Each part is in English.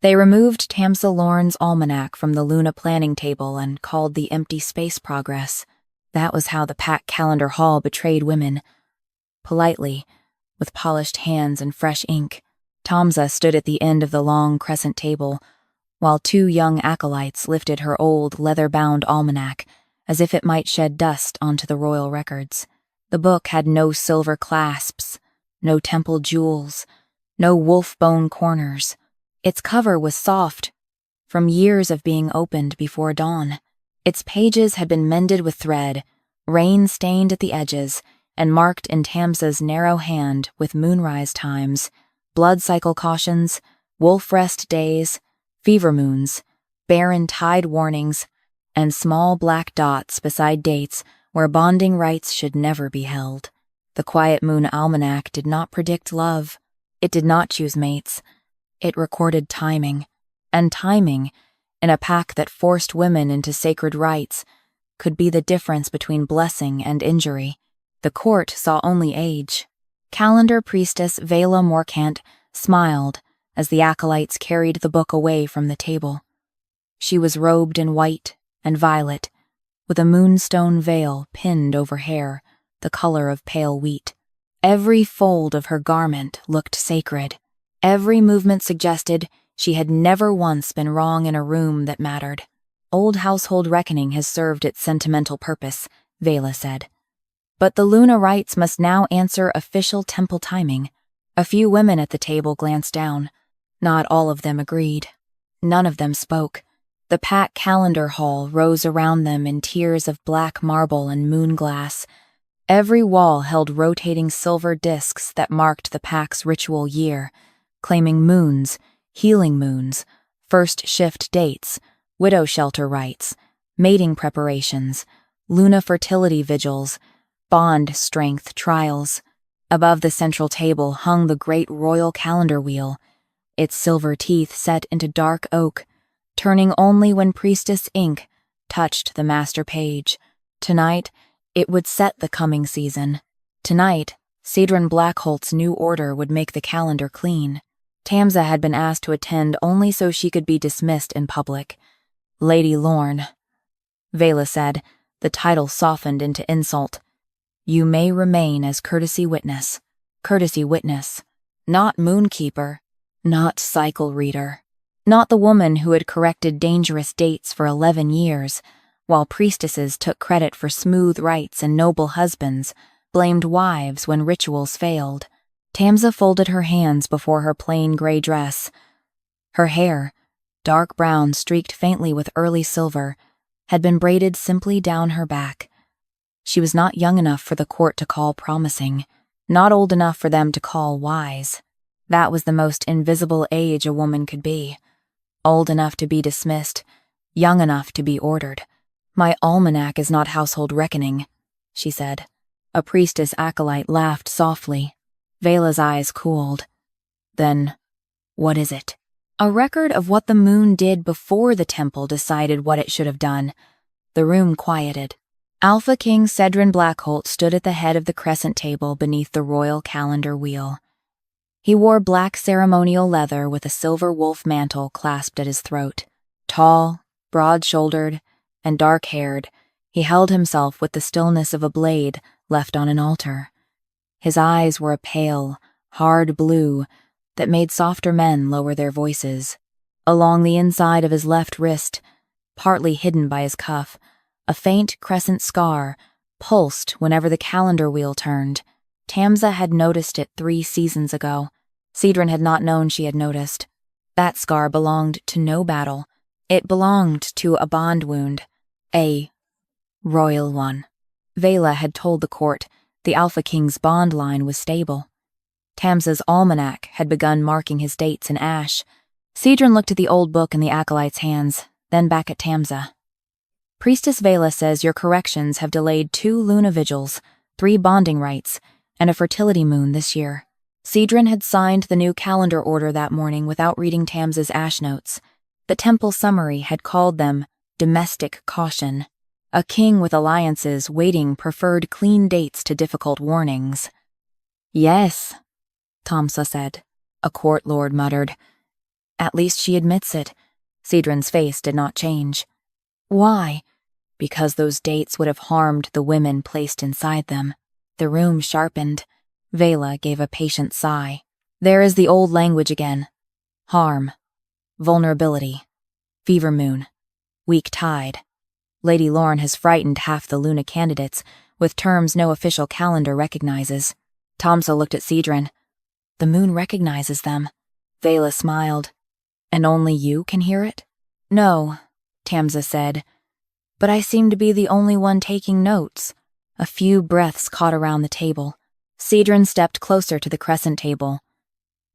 They removed Tamsa Lorne's almanac from the Luna planning table and called the empty space progress. That was how the packed calendar hall betrayed women. Politely, with polished hands and fresh ink, Tamsa stood at the end of the long crescent table, while two young acolytes lifted her old leather-bound almanac as if it might shed dust onto the royal records. The book had no silver clasps, no temple jewels, no wolf-bone corners. Its cover was soft, from years of being opened before dawn. Its pages had been mended with thread, rain-stained at the edges, and marked in Tamsa's narrow hand with moonrise times, blood cycle cautions, wolf rest days, fever moons, barren tide warnings, and small black dots beside dates where bonding rites should never be held. The Quiet Moon Almanac did not predict love. It did not choose mates. It recorded timing, and timing, in a pack that forced women into sacred rites, could be the difference between blessing and injury. The court saw only age. Calendar priestess Vela Morcant smiled as the acolytes carried the book away from the table. She was robed in white and violet, with a moonstone veil pinned over hair, the color of pale wheat. Every fold of her garment looked sacred. Every movement suggested she had never once been wrong in a room that mattered. Old household reckoning has served its sentimental purpose, Vela said. But the Luna rites must now answer official temple timing. A few women at the table glanced down. Not all of them agreed. None of them spoke. The packed calendar hall rose around them in tiers of black marble and moon glass. Every wall held rotating silver discs that marked the pack's ritual year, claiming moons, healing moons, first shift dates, widow shelter rites, mating preparations, Luna fertility vigils, bond strength trials. Above the central table hung the great royal calendar wheel, its silver teeth set into dark oak, turning only when priestess ink touched the master page. Tonight, it would set the coming season. Tonight, Cedran Blackholt's new order would make the calendar clean. Tamsa had been asked to attend only so she could be dismissed in public. Lady Lorne, Vela said, the title softened into insult. You may remain as courtesy witness. Courtesy witness. Not moonkeeper. Not cycle reader. Not the woman who had corrected dangerous dates for 11 years, while priestesses took credit for smooth rites and noble husbands, blamed wives when rituals failed. Tamsa folded her hands before her plain gray dress. Her hair, dark brown streaked faintly with early silver, had been braided simply down her back. She was not young enough for the court to call promising, not old enough for them to call wise. That was the most invisible age a woman could be. Old enough to be dismissed, young enough to be ordered. My almanac is not household reckoning, she said. A priestess acolyte laughed softly. Vela's eyes cooled. Then, what is it? A record of what the moon did before the temple decided what it should have done. The room quieted. Alpha King Cedran Blackholt stood at the head of the crescent table beneath the royal calendar wheel. He wore black ceremonial leather with a silver wolf mantle clasped at his throat. Tall, broad-shouldered, and dark-haired, he held himself with the stillness of a blade left on an altar. His eyes were a pale, hard blue that made softer men lower their voices. Along the inside of his left wrist, partly hidden by his cuff, a faint crescent scar pulsed whenever the calendar wheel turned. Tamsa had noticed it 3 seasons ago. Cedran had not known she had noticed. That scar belonged to no battle. It belonged to a bond wound. A royal one. Vela had told the court the Alpha King's bond line was stable. Tamsa's almanac had begun marking his dates in ash. Cedran looked at the old book in the acolyte's hands, then back at Tamsa. Priestess Vela says your corrections have delayed 2 Luna vigils, 3 bonding rites, and a fertility moon this year. Cedran had signed the new calendar order that morning without reading Tamsa's ash notes. The temple summary had called them domestic caution. A king with alliances waiting preferred clean dates to difficult warnings. Yes, Tamsa said. A court lord muttered. At least she admits it. Cedran's face did not change. Why? Because those dates would have harmed the women placed inside them. The room sharpened. Vela gave a patient sigh. There is the old language again. Harm. Vulnerability. Fever moon. Weak tide. Lady Lorne has frightened half the Luna candidates with terms no official calendar recognizes. Tamsa looked at Cedran. The moon recognizes them. Vela smiled. And only you can hear it? No, Tamsa said. But I seem to be the only one taking notes. A few breaths caught around the table. Cedran stepped closer to the crescent table.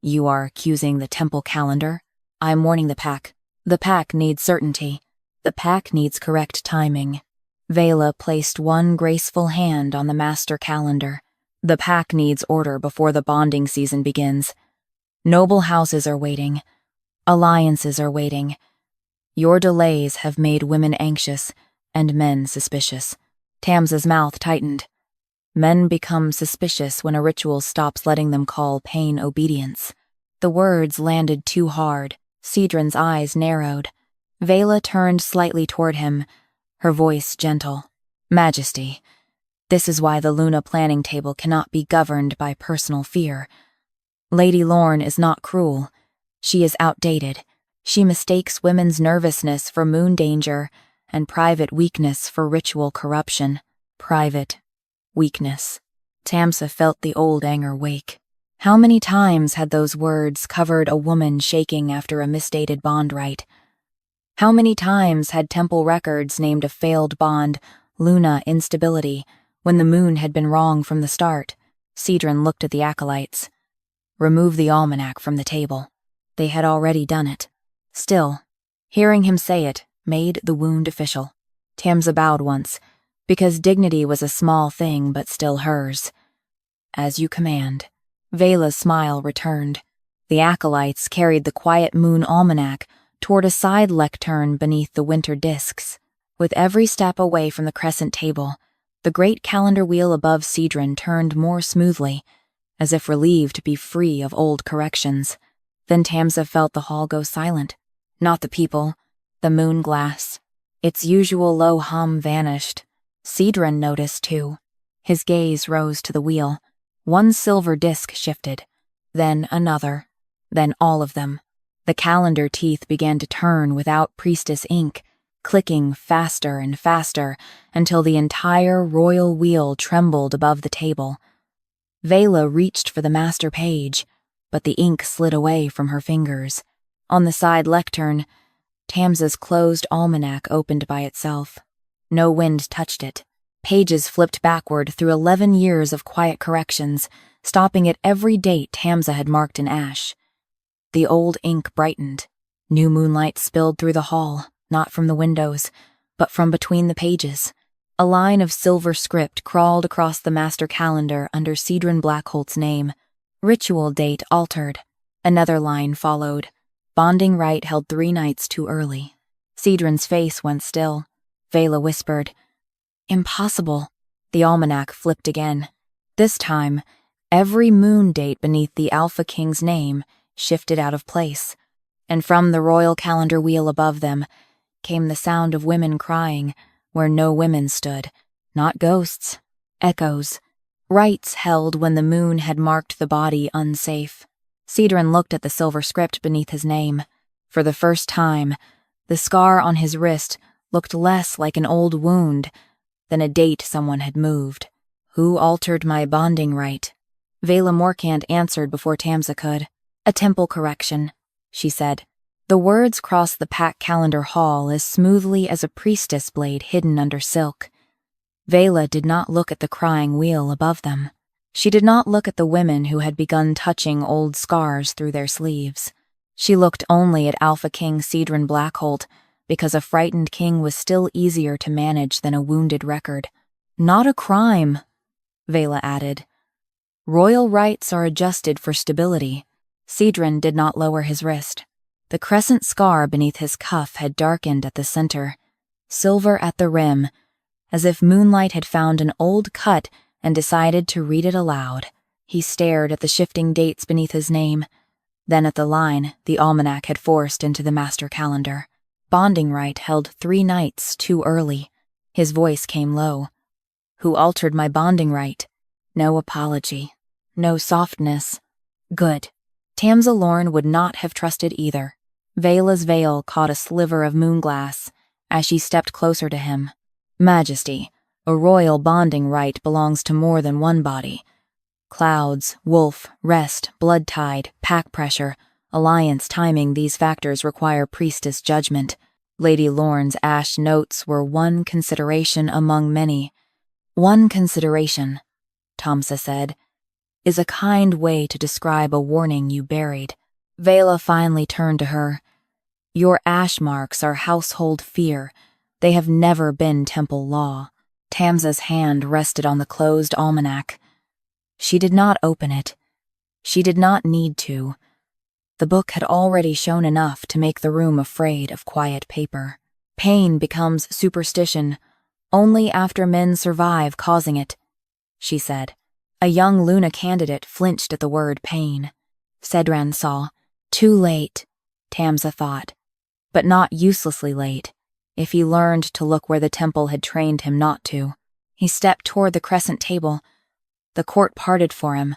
You are accusing the temple calendar? I'm warning the pack. The pack needs certainty. The pack needs correct timing. Vela placed one graceful hand on the master calendar. The pack needs order before the bonding season begins. Noble houses are waiting. Alliances are waiting. Your delays have made women anxious and men suspicious. Tamsa's mouth tightened. Men become suspicious when a ritual stops letting them call pain obedience. The words landed too hard. Cedran's eyes narrowed. Vela turned slightly toward him, her voice gentle. Majesty, this is why the Luna planning table cannot be governed by personal fear. Lady Lorne is not cruel. She is outdated. She mistakes women's nervousness for moon danger and private weakness for ritual corruption. Private weakness. Tamsa felt the old anger wake. How many times had those words covered a woman shaking after a misdated bond rite? How many times had temple records named a failed bond Luna instability when the moon had been wrong from the start? Cedran looked at the acolytes. Remove the almanac from the table. They had already done it. Still, hearing him say it made the wound official. Tamsa bowed once, because dignity was a small thing but still hers. As you command. Vela's smile returned. The acolytes carried the Quiet Moon Almanac toward a side lectern beneath the winter discs. With every step away from the crescent table, the great calendar wheel above Cedran turned more smoothly, as if relieved to be free of old corrections. Then Tamsa felt the hall go silent. Not the people, the moon glass. Its usual low hum vanished. Cedran noticed, too. His gaze rose to the wheel. One silver disc shifted, then another, then all of them. The calendar teeth began to turn without priestess ink, clicking faster and faster until the entire royal wheel trembled above the table. Vela reached for the master page, but the ink slid away from her fingers. On the side lectern, Tamsa's closed almanac opened by itself. No wind touched it. Pages flipped backward through 11 years of quiet corrections, stopping at every date Tamsa had marked in ash. The old ink brightened. New moonlight spilled through the hall, not from the windows, but from between the pages. A line of silver script crawled across the master calendar under Cedran Blackholt's name. Ritual date altered. Another line followed. Bonding rite held 3 nights too early. Cedran's face went still. Vela whispered, Impossible. The almanac flipped again. This time, every moon date beneath the Alpha King's name shifted out of place, and from the royal calendar wheel above them came the sound of women crying where no women stood. Not ghosts. Echoes. Rites held when the moon had marked the body unsafe. Cedran looked at the silver script beneath his name. For the first time, the scar on his wrist looked less like an old wound than a date someone had moved. Who altered my bonding rite? Vela Morkant answered before Tamsa could. A temple correction, she said. The words crossed the pack calendar hall as smoothly as a priestess blade hidden under silk. Vela did not look at the crying wheel above them. She did not look at the women who had begun touching old scars through their sleeves. She looked only at Alpha King Cedran Blackholt, because a frightened king was still easier to manage than a wounded record. Not a crime, Vela added. Royal rites are adjusted for stability. Cedran did not lower his wrist. The crescent scar beneath his cuff had darkened at the center, silver at the rim, as if moonlight had found an old cut and decided to read it aloud. He stared at the shifting dates beneath his name. Then at the line, the almanac had forced into the master calendar. Bonding Rite held 3 nights too early. His voice came low. Who altered my bonding rite? No apology. No softness. Good. Tamsa Lorne would not have trusted either. Vela's veil caught a sliver of moonglass as she stepped closer to him. Majesty, a royal bonding rite belongs to more than one body. Clouds, wolf, rest, blood tide, pack pressure, alliance timing, these factors require priestess judgment. Lady Lorne's ash notes were one consideration among many. One consideration, Tamsa said, is a kind way to describe a warning you buried. Vela finally turned to her. Your ash marks are household fear. They have never been temple law. Tamsa's hand rested on the closed almanac. She did not open it. She did not need to. The book had already shown enough to make the room afraid of quiet paper. Pain becomes superstition only after men survive causing it, she said. A young Luna candidate flinched at the word pain. Cedran saw. Too late, Tamsa thought, but not uselessly late, if he learned to look where the temple had trained him not to. He stepped toward the crescent table. The court parted for him,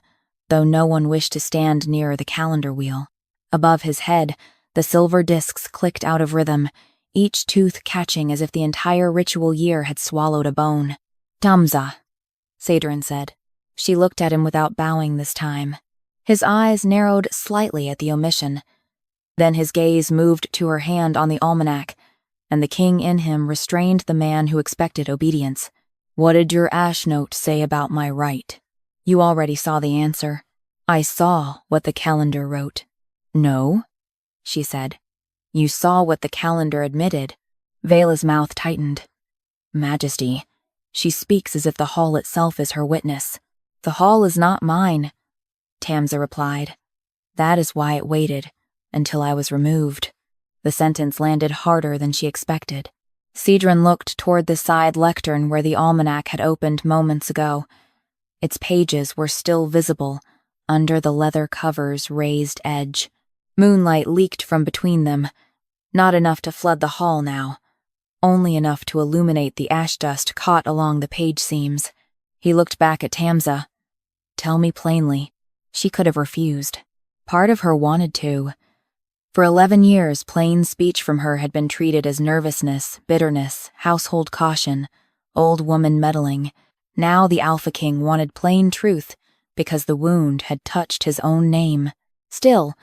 though no one wished to stand near the calendar wheel. Above his head, the silver discs clicked out of rhythm, each tooth catching as if the entire ritual year had swallowed a bone. Tamsa, Cedran said. She looked at him without bowing this time. His eyes narrowed slightly at the omission. Then his gaze moved to her hand on the almanac, and the king in him restrained the man who expected obedience. What did your ash note say about my right? You already saw the answer. I saw what the calendar wrote. No, she said. You saw what the calendar admitted. Vela's mouth tightened. Majesty, she speaks as if the hall itself is her witness. The hall is not mine, Tamsa replied. That is why it waited, until I was removed. The sentence landed harder than she expected. Cedran looked toward the side lectern where the almanac had opened moments ago. Its pages were still visible, under the leather cover's raised edge. Moonlight leaked from between them, not enough to flood the hall now, only enough to illuminate the ash dust caught along the page seams. He looked back at Tamsa. Tell me plainly. She could have refused. Part of her wanted to. For 11 years, plain speech from her had been treated as nervousness, bitterness, household caution, old woman meddling. Now the Alpha King wanted plain truth, because the wound had touched his own name. Still,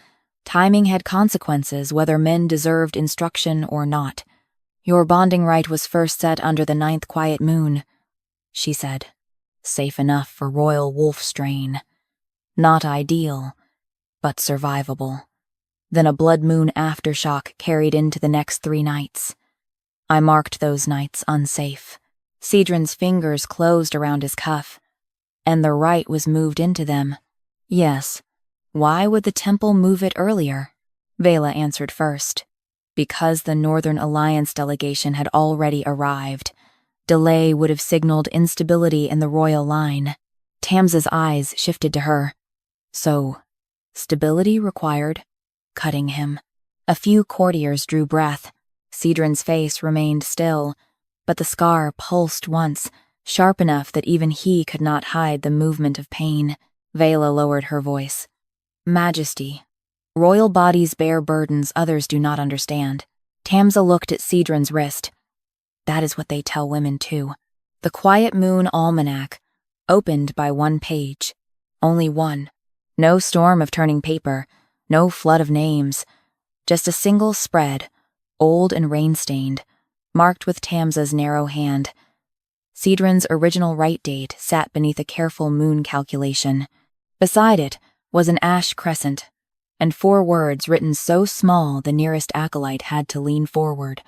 timing had consequences whether men deserved instruction or not. Your bonding rite was first set under the 9th quiet moon, she said. Safe enough for royal wolf strain. Not ideal, but survivable. Then a blood moon aftershock carried into the next 3 nights. I marked those nights unsafe. Cedran's fingers closed around his cuff, and the rite was moved into them. Yes. Why would the temple move it earlier? Vela answered first. Because the Northern Alliance delegation had already arrived. Delay would have signaled instability in the royal line. Tamsa's eyes shifted to her. So, stability required cutting him. A few courtiers drew breath. Cedran's face remained still, but the scar pulsed once, sharp enough that even he could not hide the movement of pain. Vela lowered her voice. Majesty, royal bodies bear burdens others do not understand. Tamsa looked at Cedran's wrist. That is what they tell women too. The Quiet Moon Almanac, opened by 1 page. Only one. No storm of turning paper, no flood of names. Just a single spread, old and rain-stained, marked with Tamsa's narrow hand. Cedran's original rite date sat beneath a careful moon calculation. Beside it was an ash crescent, and 4 words written so small the nearest acolyte had to lean forward.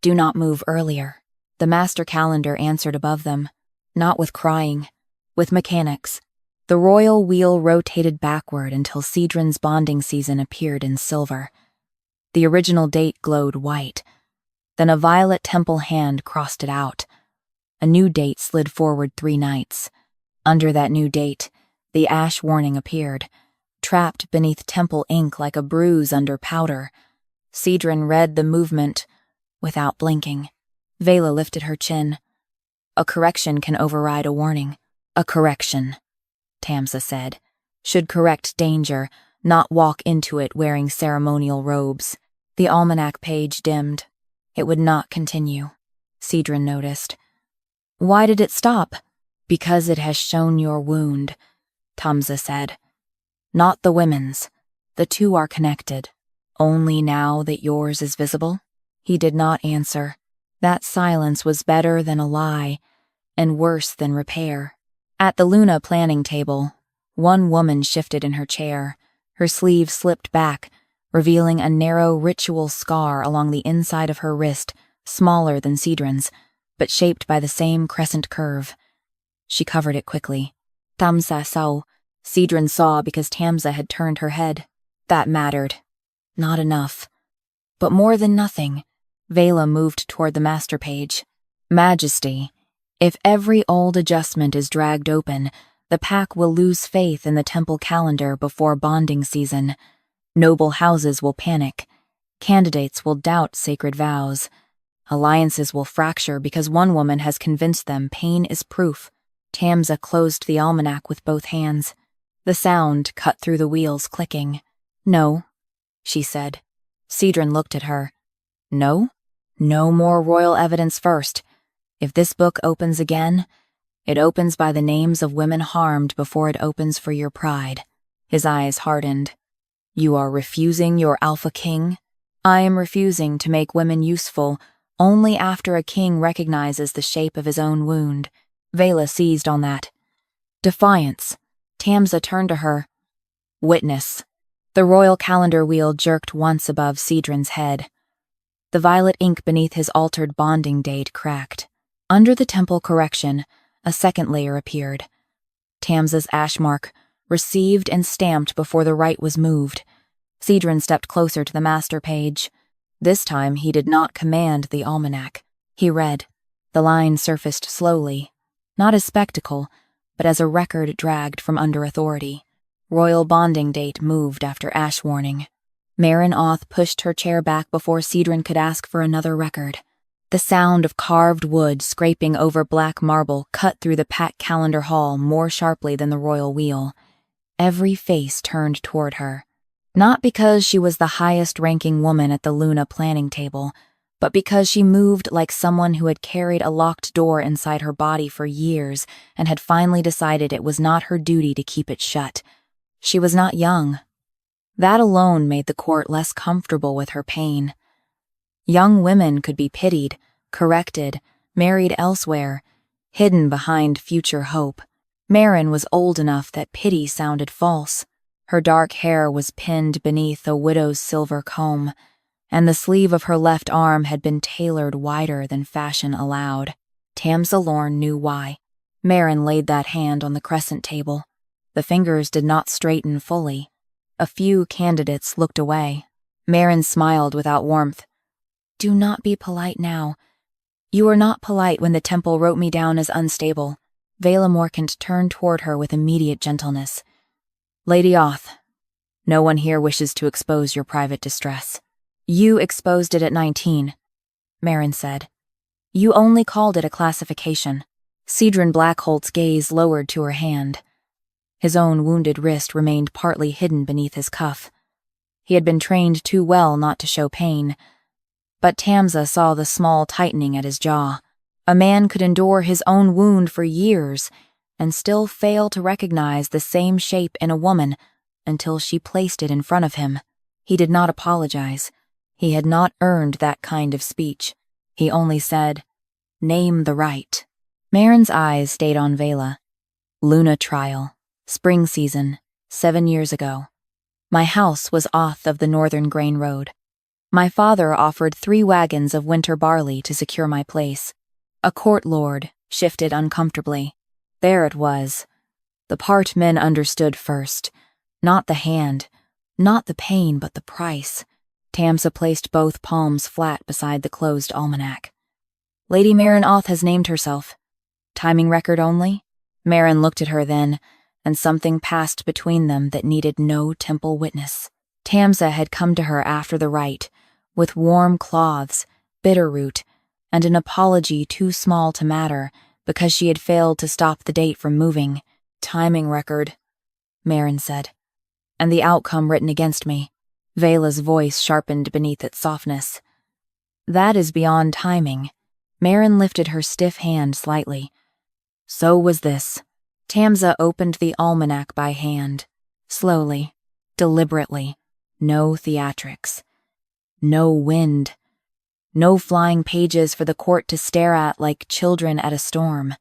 Do not move earlier. The master calendar answered above them, not with crying, with mechanics. The royal wheel rotated backward until Cedran's bonding season appeared in silver. The original date glowed white. Then a violet temple hand crossed it out. A new date slid forward 3 nights. Under that new date, the ash warning appeared. trapped beneath temple ink like a bruise under powder. Cedran read the movement without blinking. Vela lifted her chin. A correction can override a warning. A correction, Tamsa said, should correct danger, not walk into it wearing ceremonial robes. The almanac page dimmed. It would not continue, Cedran noticed. Why did it stop? Because it has shown your wound, Tamsa said. Not the women's. The two are connected. Only now that yours is visible? He did not answer. That silence was better than a lie, and worse than repair. At the Luna planning table, one woman shifted in her chair. Her sleeve slipped back, revealing a narrow ritual scar along the inside of her wrist, smaller than Cedran's, but shaped by the same crescent curve. She covered it quickly. Tamsa saw. Cedran saw because Tamsa had turned her head. That mattered. Not enough. But more than nothing, Vela moved toward the master page. Majesty, if every old adjustment is dragged open, the pack will lose faith in the temple calendar before bonding season. Noble houses will panic. Candidates will doubt sacred vows. Alliances will fracture because one woman has convinced them pain is proof. Tamsa closed the almanac with both hands. The sound cut through the wheels clicking. No, she said. Cedran looked at her. No? No more royal evidence first. If this book opens again, it opens by the names of women harmed before it opens for your pride. His eyes hardened. You are refusing your alpha king? I am refusing to make women useful only after a king recognizes the shape of his own wound. Vela seized on that. Defiance. Tamsa turned to her. Witness. The royal calendar wheel jerked once above Cedran's head. The violet ink beneath his altered bonding date cracked. Under the temple correction, a second layer appeared. Tamsa's ash mark, received and stamped before the rite was moved. Cedran stepped closer to the master page. This time he did not command the almanac. He read. The line surfaced slowly, not as spectacle, but as a record dragged from under authority. Royal bonding date moved after ash warning. Marin Oth pushed her chair back before Cedran could ask for another record. The sound of carved wood scraping over black marble cut through the packed calendar hall more sharply than the royal wheel. Every face turned toward her. Not because she was the highest-ranking woman at the Luna planning table, but because she moved like someone who had carried a locked door inside her body for years and had finally decided it was not her duty to keep it shut. She was not young. That alone made the court less comfortable with her pain. Young women could be pitied, corrected, married elsewhere, hidden behind future hope. Marin was old enough that pity sounded false. Her dark hair was pinned beneath a widow's silver comb, and the sleeve of her left arm had been tailored wider than fashion allowed. Tamsa Lorne knew why. Marin laid that hand on the crescent table. The fingers did not straighten fully. A few candidates looked away. Marin smiled without warmth. Do not be polite now. You were not polite when the temple wrote me down as unstable. Vela Morkant turned toward her with immediate gentleness. Lady Oth, no one here wishes to expose your private distress. You exposed it at 19, Marin said. You only called it a classification. Cedran Blackholt's gaze lowered to her hand. His own wounded wrist remained partly hidden beneath his cuff. He had been trained too well not to show pain, but Tamsa saw the small tightening at his jaw. A man could endure his own wound for years and still fail to recognize the same shape in a woman until she placed it in front of him. He did not apologize. He had not earned that kind of speech. He only said, Name the right. Marin's eyes stayed on Vela. Luna trial. Spring season. 7 years ago. My house was Oth of the Northern Grain Road. My father offered 3 wagons of winter barley to secure my place. A court lord shifted uncomfortably. There it was. The part men understood first. Not the hand, not the pain, but the price. Tamsa placed both palms flat beside the closed almanac. Lady Marin Oth has named herself. Timing record only? Marin looked at her then, and something passed between them that needed no temple witness. Tamsa had come to her after the rite, with warm cloths, bitter root, and an apology too small to matter because she had failed to stop the date from moving. Timing record, Marin said. And the outcome written against me. Vela's voice sharpened beneath its softness. That is beyond timing. Marin lifted her stiff hand slightly. So was this. Tamsa opened the almanac by hand. Slowly, deliberately. No theatrics. No wind. No flying pages for the court to stare at like children at a storm.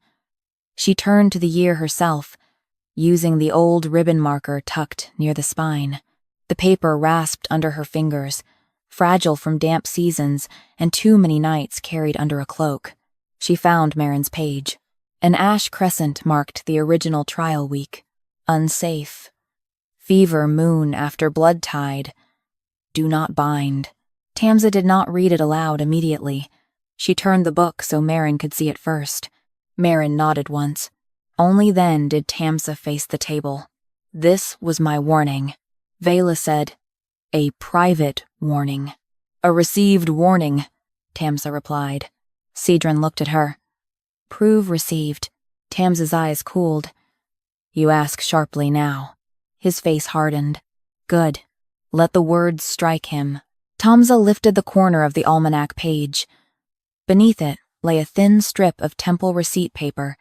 She turned to the year herself, using the old ribbon marker tucked near the spine. The paper rasped under her fingers, fragile from damp seasons and too many nights carried under a cloak. She found Marin's page. An ash crescent marked the original trial week. Unsafe. Fever moon after blood tide. Do not bind. Tamsa did not read it aloud immediately. She turned the book so Marin could see it first. Marin nodded once. Only then did Tamsa face the table. This was my warning. Vela said, a private warning. A received warning, Tamsa replied. Cedran looked at her. Prove received. Tamsa's eyes cooled. You ask sharply now. His face hardened. Good. Let the words strike him. Tamsa lifted the corner of the almanac page. Beneath it lay a thin strip of temple receipt paper,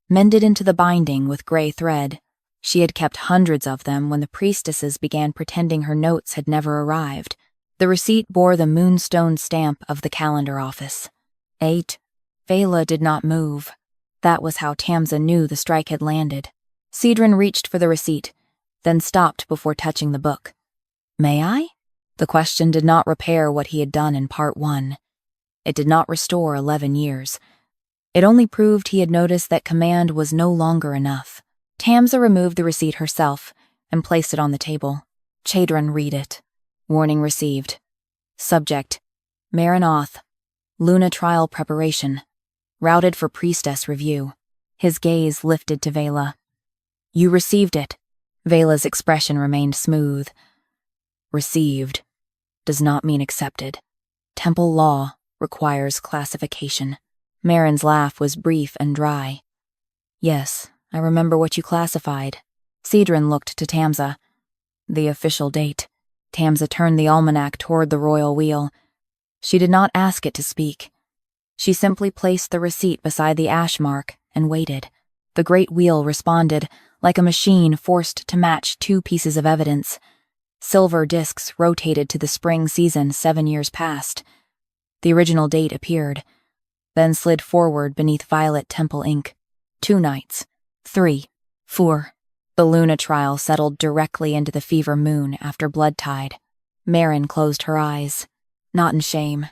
mended into the binding with gray thread. She had kept hundreds of them when the priestesses began pretending her notes had never arrived. The receipt bore the moonstone stamp of the calendar office. 8. Vela did not move. That was how Tamsa knew the strike had landed. Cedran reached for the receipt, then stopped before touching the book. May I? The question did not repair what he had done in Part 1. It did not restore 11 years. It only proved he had noticed that command was no longer enough. Tamsa removed the receipt herself and placed it on the table. Cedran read it. Warning received. Subject: Marin Oth. Luna trial preparation. Routed for priestess review. His gaze lifted to Vela. You received it. Vela's expression remained smooth. Received does not mean accepted. Temple law requires classification. Marin's laugh was brief and dry. Yes, I remember what you classified. Cedran looked to Tamsa. The official date. Tamsa turned the almanac toward the royal wheel. She did not ask it to speak. She simply placed the receipt beside the ash mark and waited. The great wheel responded, like a machine forced to match two pieces of evidence. Silver discs rotated to the spring season 7 years past. The original date appeared, then slid forward beneath violet temple ink. 2 nights. 3. 4. The Luna trial settled directly into the fever moon after blood tide. Marin closed her eyes. Not in shame.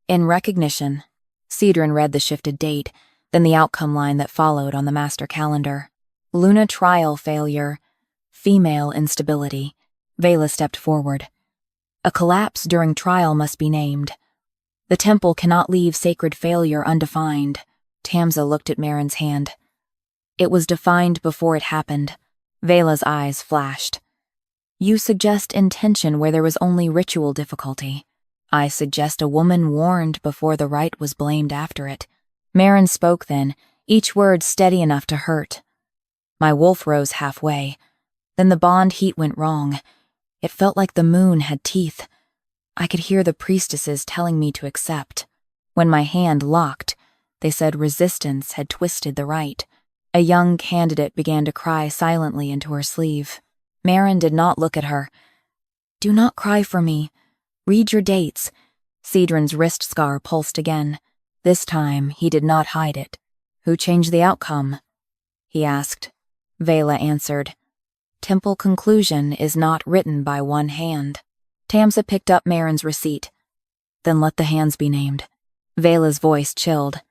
In recognition. Cedran read the shifted date, then the outcome line that followed on the master calendar. Luna trial failure. Female instability. Vela stepped forward. A collapse during trial must be named. The temple cannot leave sacred failure undefined. Tamsa looked at Marin's hand. It was defined before it happened. Vela's eyes flashed. You suggest intention where there was only ritual difficulty. I suggest a woman warned before the rite was blamed after it. Marin spoke then, each word steady enough to hurt. My wolf rose halfway. Then the bond heat went wrong. It felt like the moon had teeth. I could hear the priestesses telling me to accept. When my hand locked, they said resistance had twisted the rite. A young candidate began to cry silently into her sleeve. Marin did not look at her. Do not cry for me. Read your dates. Cedran's wrist scar pulsed again. This time, he did not hide it. Who changed the outcome? He asked. Vela answered. Temple conclusion is not written by one hand. Tamsa picked up Marin's receipt. Then let the hands be named. Vela's voice chilled.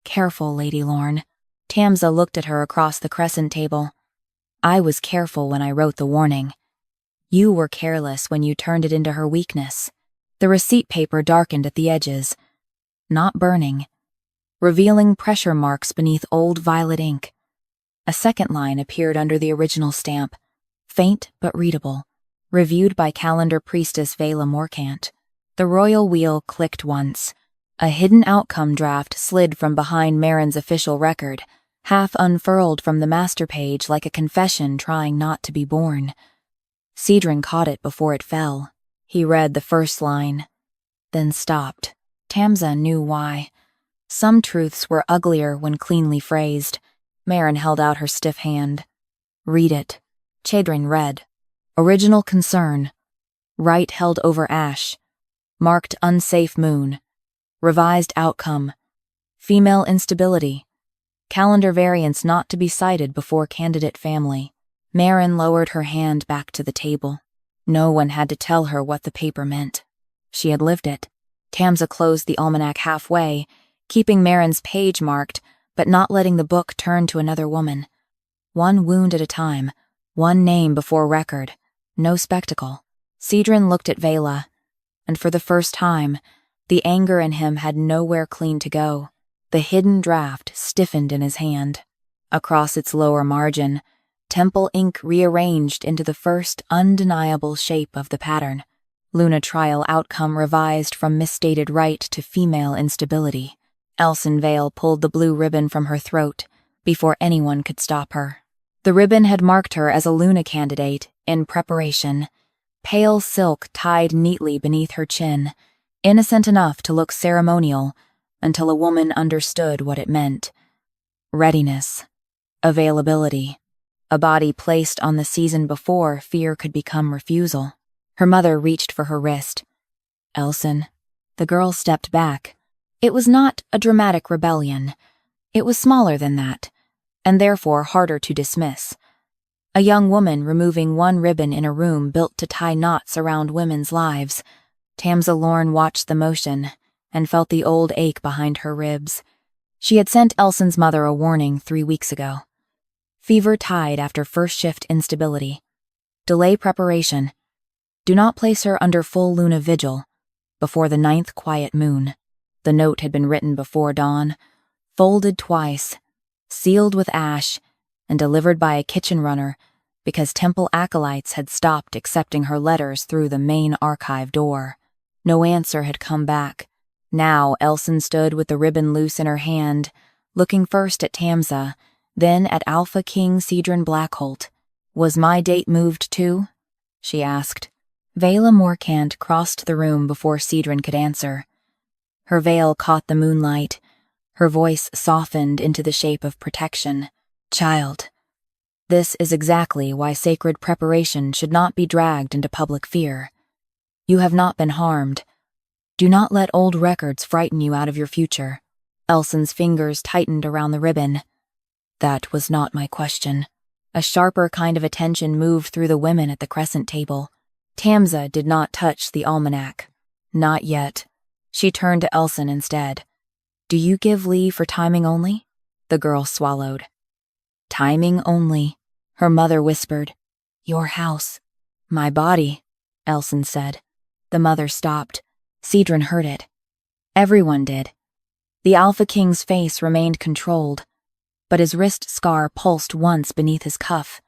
Careful, Lady Lorne. Tamsa looked at her across the crescent table. I was careful when I wrote the warning. You were careless when you turned it into her weakness. The receipt paper darkened at the edges. Not burning. Revealing pressure marks beneath old violet ink. A second line appeared under the original stamp, faint but readable, reviewed by calendar priestess Vela Morcant. The royal wheel clicked once. A hidden outcome draft slid from behind Marin's official record, half unfurled from the master page like a confession trying not to be born. Cedran caught it before it fell. He read the first line, then stopped. Tamsa knew why. Some truths were uglier when cleanly phrased. Marin held out her stiff hand. Read it. Cedran read. Original concern. Rite held over ash. Marked unsafe moon. Revised outcome. Female instability. Calendar variance not to be cited before candidate family. Marin lowered her hand back to the table. No one had to tell her what the paper meant. She had lived it. Tamsa closed the almanac halfway, keeping Marin's page marked, but not letting the book turn to another woman. One wound at a time, one name before record, no spectacle. Cedran looked at Vela, and for the first time, the anger in him had nowhere clean to go. The hidden draft stiffened in his hand. Across its lower margin, temple ink rearranged into the first undeniable shape of the pattern. Luna trial outcome revised from misstated right to female instability. Elson Vale pulled the blue ribbon from her throat before anyone could stop her. The ribbon had marked her as a Luna candidate in preparation. Pale silk tied neatly beneath her chin, innocent enough to look ceremonial until a woman understood what it meant. Readiness. Availability. A body placed on the season before fear could become refusal. Her mother reached for her wrist. Elson. The girl stepped back. It was not a dramatic rebellion. It was smaller than that, and therefore harder to dismiss. A young woman removing one ribbon in a room built to tie knots around women's lives. Tamsa Lorne watched the motion and felt the old ache behind her ribs. She had sent Elson's mother a warning 3 weeks ago. Fever tied after first shift instability. Delay preparation. Do not place her under full Luna vigil before the 9th quiet moon. The note had been written before dawn, folded twice, sealed with ash, and delivered by a kitchen runner because temple acolytes had stopped accepting her letters through the main archive door. No answer had come back. Now Elson stood with the ribbon loose in her hand, looking first at Tamsa, then at Alpha King Cedran Blackholt. Was my date moved too? She asked. Vela Morcant crossed the room before Cedran could answer. Her veil caught the moonlight. Her voice softened into the shape of protection. Child. This is exactly why sacred preparation should not be dragged into public fear. You have not been harmed. Do not let old records frighten you out of your future. Elson's fingers tightened around the ribbon. That was not my question. A sharper kind of attention moved through the women at the crescent table. Tamsa did not touch the almanac. Not yet. She turned to Elson instead. Do you give leave for timing only? The girl swallowed. Timing only, her mother whispered. Your house. My body, Elson said. The mother stopped. Cedran heard it. Everyone did. The Alpha King's face remained controlled, but his wrist scar pulsed once beneath his cuff,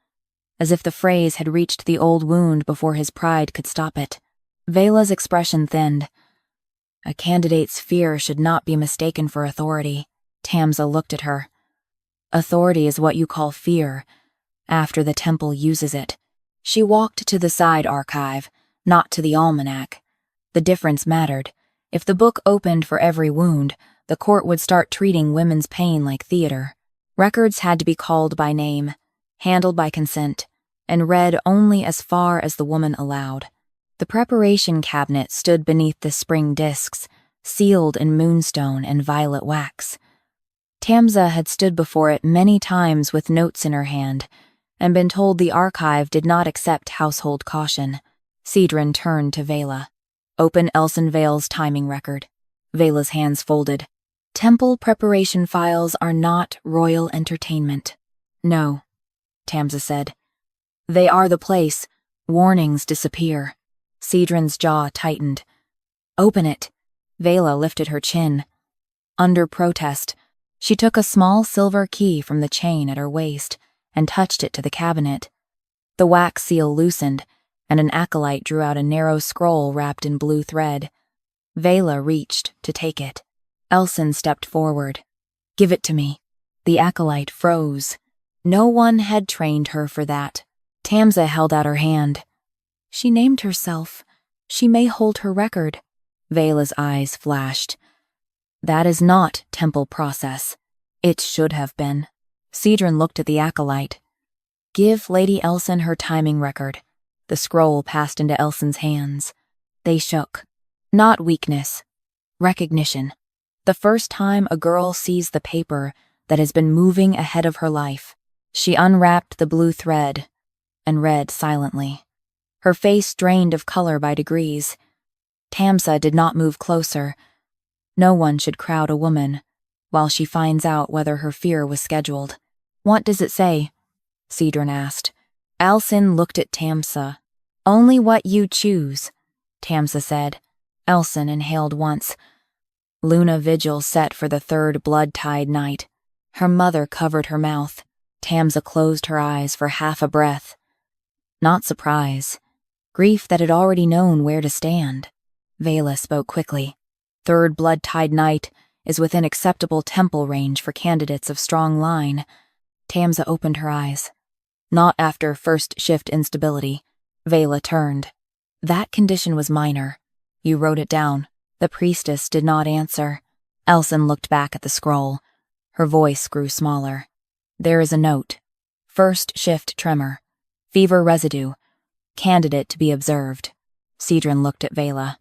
as if the phrase had reached the old wound before his pride could stop it. Vela's expression thinned. A candidate's fear should not be mistaken for authority. Tamsa looked at her. Authority is what you call fear, after the temple uses it. She walked to the side archive, not to the almanac. The difference mattered. If the book opened for every wound, the court would start treating women's pain like theater. Records had to be called by name, handled by consent, and read only as far as the woman allowed. The preparation cabinet stood beneath the spring discs, sealed in moonstone and violet wax. Tamsa had stood before it many times with notes in her hand, and been told the archive did not accept household caution. Cedran turned to Vela. Open Elson Vale's timing record. Vela's hands folded. Temple preparation files are not royal entertainment. No, Tamsa said. They are the place. Warnings disappear. Cedran's jaw tightened. Open it. Vela lifted her chin. Under protest, she took a small silver key from the chain at her waist and touched it to the cabinet. The wax seal loosened, and an acolyte drew out a narrow scroll wrapped in blue thread. Vela reached to take it. Elson stepped forward. "Give it to me." The acolyte froze. No one had trained her for that. Tamsa held out her hand. "She named herself. She may hold her record." Vela's eyes flashed. "That is not temple process. It should have been." Cedran looked at the acolyte. "Give Lady Elson her timing record." The scroll passed into Elson's hands. They shook. Not weakness. Recognition. The first time a girl sees the paper that has been moving ahead of her life. She unwrapped the blue thread and read silently. Her face drained of color by degrees. Tamsa did not move closer. No one should crowd a woman while she finds out whether her fear was scheduled. "What does it say?" Cedran asked. Elson looked at Tamsa. "Only what you choose," Tamsa said. Elson inhaled once. Luna vigil set for the third blood-tide night. Her mother covered her mouth. Tamsa closed her eyes for half a breath. Not surprise. Grief that had already known where to stand. Vela spoke quickly. "Third blood-tide night is within acceptable temple range for candidates of strong line." Tamsa opened her eyes. "Not after first shift instability." Vela turned. "That condition was minor. You wrote it down." The priestess did not answer. Elson looked back at the scroll. Her voice grew smaller. "There is a note. First shift tremor. Fever residue. Candidate to be observed." Cedran looked at Vela.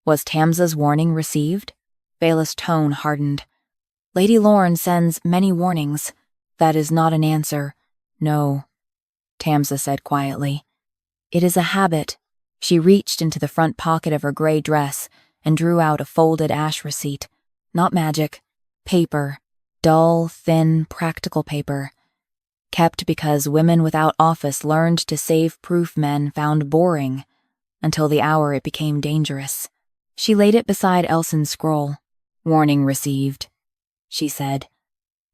Was Tamsa's warning received? Vela's tone hardened. "Lady Lorne sends many warnings. That is not an answer." "No," Tamsa said quietly. "It is a habit." She reached into the front pocket of her gray dress and drew out a folded ash receipt. Not magic. Paper. Dull, thin, practical paper. Kept because women without office learned to save proof men found boring, until the hour it became dangerous. She laid it beside Elson's scroll. "Warning received," she said.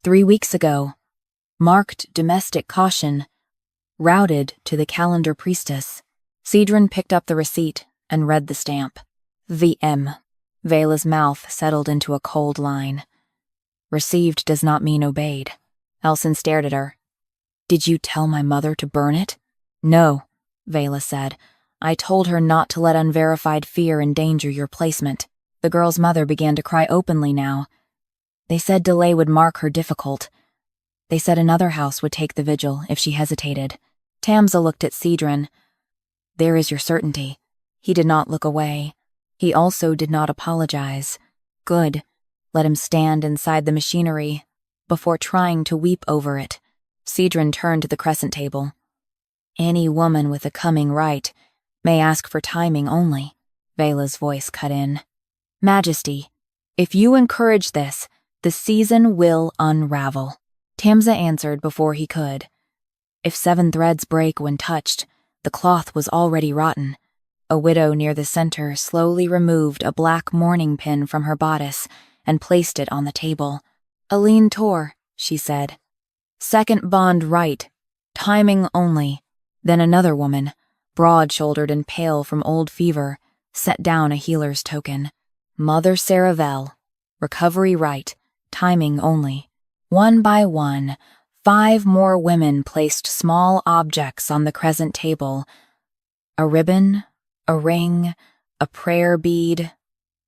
3 weeks ago. Marked domestic caution. Routed to the calendar priestess." Cedran picked up the receipt and read the stamp. "VM." Vela's mouth settled into a cold line. Received does not mean obeyed. Elson stared at her. "Did you tell my mother to burn it?" "No," Vela said. "I told her not to let unverified fear endanger your placement." The girl's mother began to cry openly now. They said delay would mark her difficult. They said another house would take the vigil if she hesitated. Tamsa looked at Cedran. "There is your certainty." He did not look away. He also did not apologize. Good. Let him stand inside the machinery before trying to weep over it. Cedran turned to the crescent table. "Any woman with a coming Rite may ask for timing only." Vela's voice cut in. "Majesty, if you encourage this, the season will unravel." Tamsa answered before he could. If 7 threads break when touched, the cloth was already rotten. A widow near the center slowly removed a black mourning pin from her bodice and placed it on the table. "Aline Tor," she said. "Second bond Rite. Timing only." Then another woman, broad-shouldered and pale from old fever, set down a healer's token. "Mother Saravel. Recovery Rite. Timing only." One by one, 5 more women placed small objects on the crescent table. A ribbon, a ring, a prayer bead,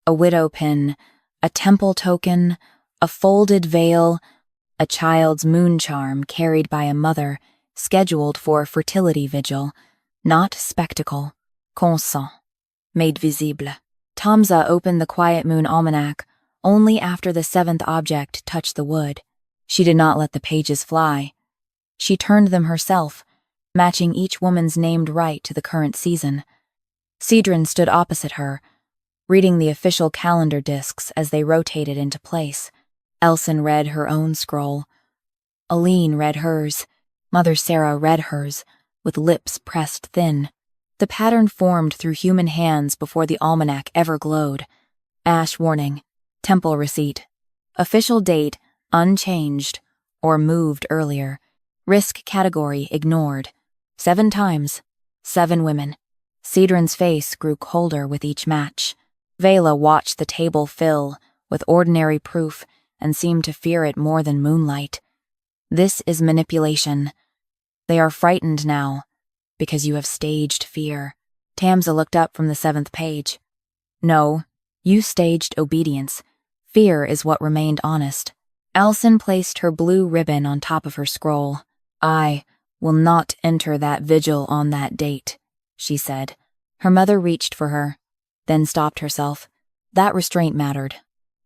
a widow pin, a temple token, a folded veil, a child's moon charm carried by a mother, scheduled for fertility vigil, not spectacle, consent, made visible. Tamsa opened the Quiet Moon Almanac only after the 7th object touched the wood. She did not let the pages fly. She turned them herself, matching each woman's named Rite to the current season. Cedran stood opposite her, reading the official calendar discs as they rotated into place. Elson read her own scroll. Aline read hers. Mother Sarah read hers, with lips pressed thin. The pattern formed through human hands before the almanac ever glowed. Ash warning. Temple receipt. Official date, unchanged, or moved earlier. Risk category ignored. 7 times. 7 women. Cedran's face grew colder with each match. Vela watched the table fill with ordinary proof and seemed to fear it more than moonlight. This is manipulation. They are frightened now, because you have staged fear. Tamsa looked up from the 7th page. No, you staged obedience. Fear is what remained honest. Elson placed her blue ribbon on top of her scroll. I will not enter that vigil on that date, she said. Her mother reached for her, then stopped herself. That restraint mattered.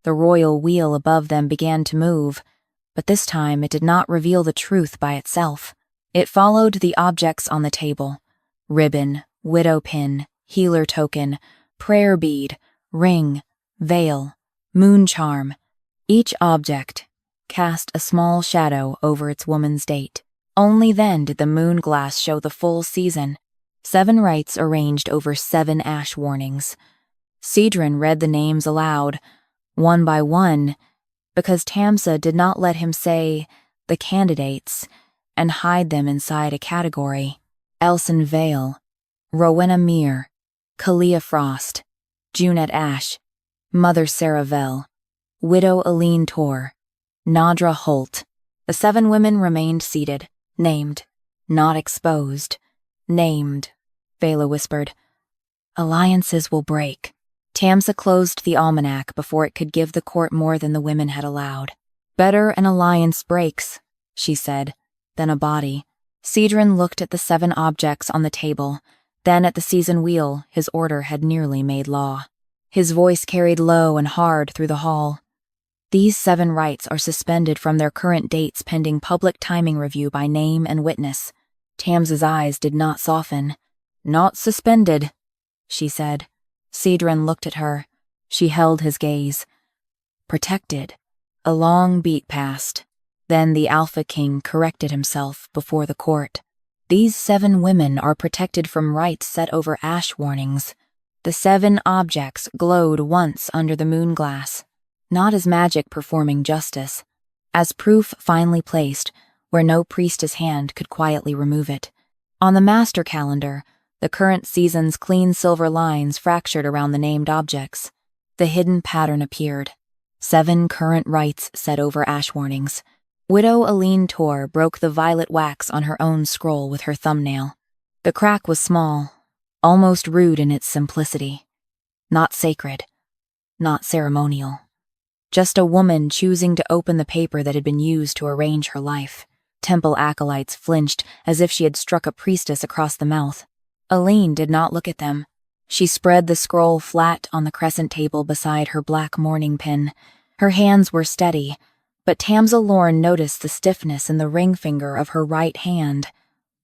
The royal wheel above them began to move, but this time it did not reveal the truth by itself. It followed the objects on the table. Ribbon, widow pin, healer token, prayer bead, ring, veil, moon charm. Each object cast a small shadow over its woman's date. Only then did the moon glass show the full season. 7 rites arranged over 7 ash warnings. Cedran read the names aloud, one by one, because Tamsa did not let him say the candidates and hide them inside a category. Elson Vale, Rowena Mere, Kalia Frost, Junette Ash, Mother Sarah Vell, Widow Aline Tor, Nadra Holt. The 7 women remained seated, named, not exposed. Named, Vela whispered. Alliances will break. Tamsa closed the almanac before it could give the court more than the women had allowed. Better an alliance breaks, she said, than a body. Cedran looked at the 7 objects on the table, then at the season wheel his order had nearly made law. His voice carried low and hard through the hall. These 7 rites are suspended from their current dates pending public timing review by name and witness. Tamsa's eyes did not soften. Not suspended, she said. Cedran looked at her. She held his gaze. Protected. A long beat passed. Then the Alpha King corrected himself before the court. These 7 women are protected from rites set over ash warnings. The 7 objects glowed once under the moon glass, not as magic performing justice, as proof finely placed where no priestess hand could quietly remove it. On the master calendar, the current season's clean silver lines fractured around the named objects. The hidden pattern appeared. 7 current rites set over ash warnings. Widow Aline Tor broke the violet wax on her own scroll with her thumbnail. The crack was small, almost rude in its simplicity. Not sacred, not ceremonial. Just a woman choosing to open the paper that had been used to arrange her life. Temple acolytes flinched as if she had struck a priestess across the mouth. Aline did not look at them. She spread the scroll flat on the crescent table beside her black mourning pin. Her hands were steady, but Tamsa Lorne noticed the stiffness in the ring finger of her right hand,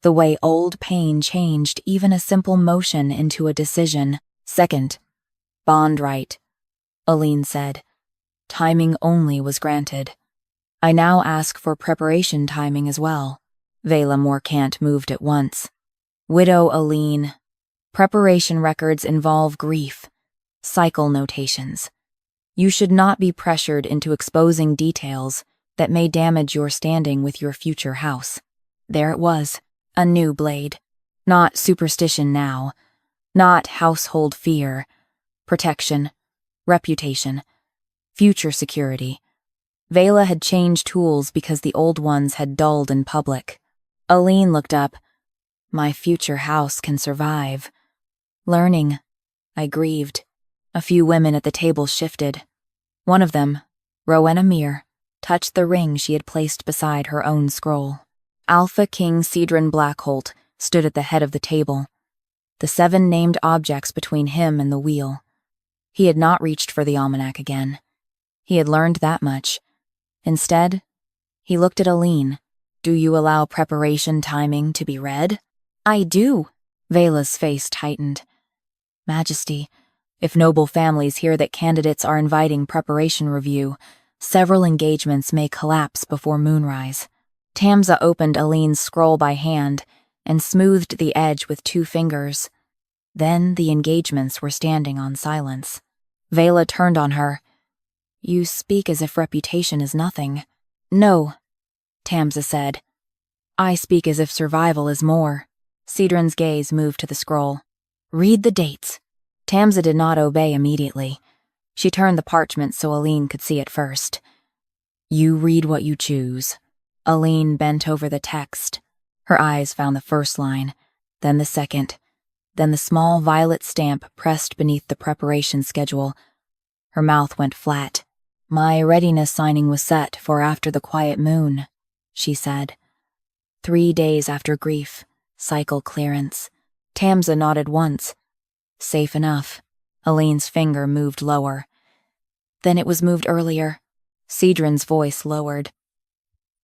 the way old pain changed even a simple motion into a decision. Second, bond right, Aline said. Timing only was granted. I now ask for preparation timing as well. Vela Morcant moved at once. Widow Aline. Preparation records involve grief. Cycle notations. You should not be pressured into exposing details that may damage your standing with your future house. There it was, a new blade. Not superstition now. Not household fear. Protection. Reputation. Future security. Vela had changed tools because the old ones had dulled in public. Aline looked up. My future house can survive. Learning. I grieved. A few women at the table shifted. One of them, Rowena Mere, touched the ring she had placed beside her own scroll. Alpha King Cedran Blackholt stood at the head of the table, the 7 named objects between him and the wheel. He had not reached for the almanac again. He had learned that much. Instead, he looked at Aline. Do you allow preparation timing to be read? I do. Vela's face tightened. Majesty, if noble families hear that candidates are inviting preparation review, several engagements may collapse before moonrise. Tamsa opened Aline's scroll by hand and smoothed the edge with 2 fingers. Then the engagements were standing on silence. Vela turned on her. You speak as if reputation is nothing. No, Tamsa said. I speak as if survival is more. Cedran's gaze moved to the scroll. Read the dates. Tamsa did not obey immediately. She turned the parchment so Aline could see it first. You read what you choose. Aline bent over the text. Her eyes found the first line, then the second, then the small violet stamp pressed beneath the preparation schedule. Her mouth went flat. My readiness signing was set for after the quiet moon, she said. 3 days after grief, cycle clearance. Tamsa nodded once. Safe enough. Aline's finger moved lower. Then it was moved earlier. Cedran's voice lowered.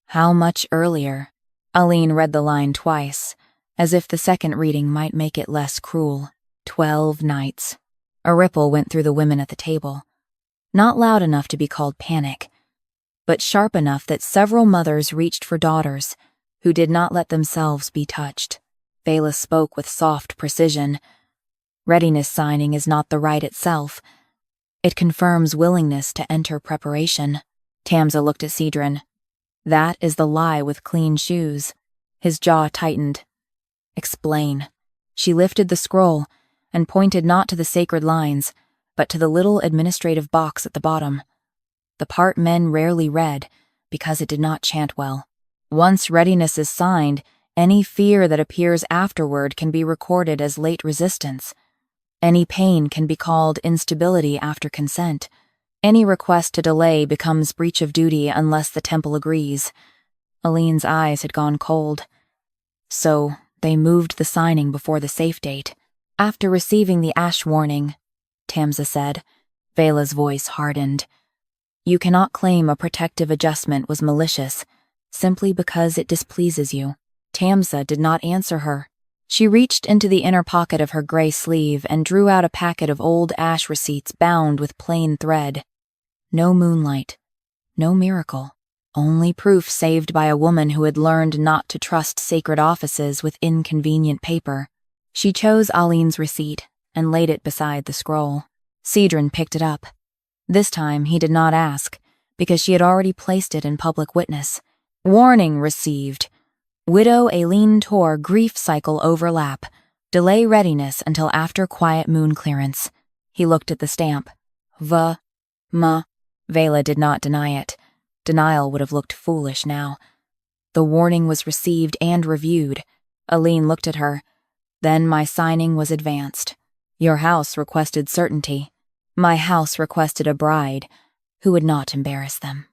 How much earlier? Aline read the line twice, as if the second reading might make it less cruel. 12 nights. A ripple went through the women at the table. Not loud enough to be called panic, but sharp enough that several mothers reached for daughters who did not let themselves be touched. Vela spoke with soft precision. Readiness signing is not the rite itself. It confirms willingness to enter preparation. Tamsa looked at Cedran. That is the lie with clean shoes. His jaw tightened. Explain. She lifted the scroll and pointed not to the sacred lines, but to the little administrative box at the bottom. The part men rarely read, because it did not chant well. Once readiness is signed, any fear that appears afterward can be recorded as late resistance. Any pain can be called instability after consent. Any request to delay becomes breach of duty unless the temple agrees. Aline's eyes had gone cold. So, they moved the signing before the safe date. After receiving the ash warning, Tamsa said. Vela's voice hardened. You cannot claim a protective adjustment was malicious, simply because it displeases you. Tamsa did not answer her. She reached into the inner pocket of her gray sleeve and drew out a packet of old ash receipts bound with plain thread. No moonlight. No miracle. Only proof saved by a woman who had learned not to trust sacred offices with inconvenient paper. She chose Aline's receipt and laid it beside the scroll. Cedran picked it up. This time he did not ask, because she had already placed it in public witness. Warning received. Widow Aline Tor grief cycle overlap. Delay readiness until after quiet moon clearance. He looked at the stamp. Vela did not deny it. Denial would have looked foolish now. The warning was received and reviewed. Aline looked at her. Then my signing was advanced. Your house requested certainty. My house requested a bride who would not embarrass them.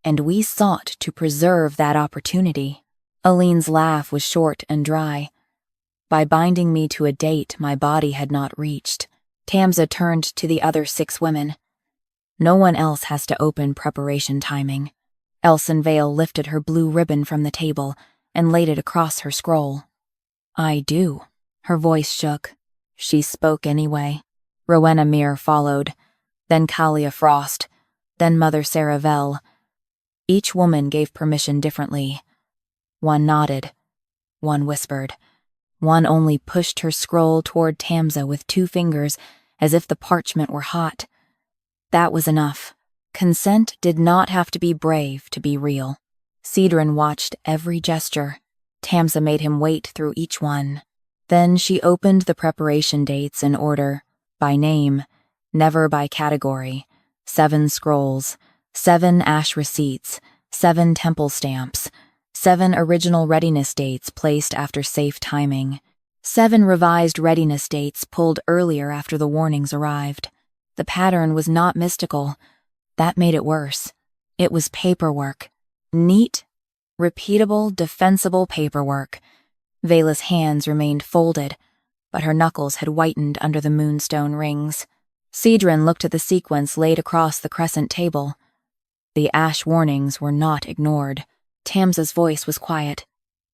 And we sought to preserve that opportunity. Aline's laugh was short and dry. By binding me to a date my body had not reached, Tamsa turned to the other 6 women. No one else has to open preparation timing. Elson Vale lifted her blue ribbon from the table and laid it across her scroll. I do. Her voice shook. She spoke anyway. Rowena Mere followed, then Kalia Frost, then Mother Sarah Vell. Each woman gave permission differently. One nodded. One whispered. One only pushed her scroll toward Tamsa with 2 fingers, as if the parchment were hot. That was enough. Consent did not have to be brave to be real. Cedran watched every gesture. Tamsa made him wait through each one. Then she opened the preparation dates in order, by name, never by category. 7 scrolls, 7 ash receipts, 7 temple stamps, 7 original readiness dates placed after safe timing, 7 revised readiness dates pulled earlier after the warnings arrived. The pattern was not mystical. That made it worse. It was paperwork. Neat, repeatable, defensible paperwork. Vela's hands remained folded, but her knuckles had whitened under the moonstone rings. Cedran looked at the sequence laid across the crescent table. The ash warnings were not ignored. Tamsa's voice was quiet.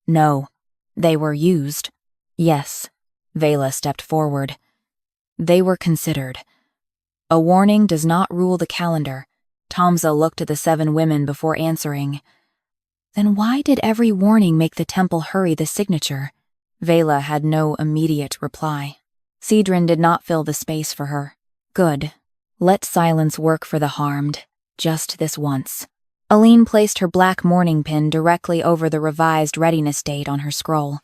No, they were used. Yes, Vela stepped forward. They were considered. A warning does not rule the calendar. Tamsa looked at the 7 women before answering. Then why did every warning make the temple hurry the signature? Vela had no immediate reply. Cedran did not fill the space for her. Good. Let silence work for the harmed, just this once. Aline placed her black mourning pin directly over the revised readiness date on her scroll.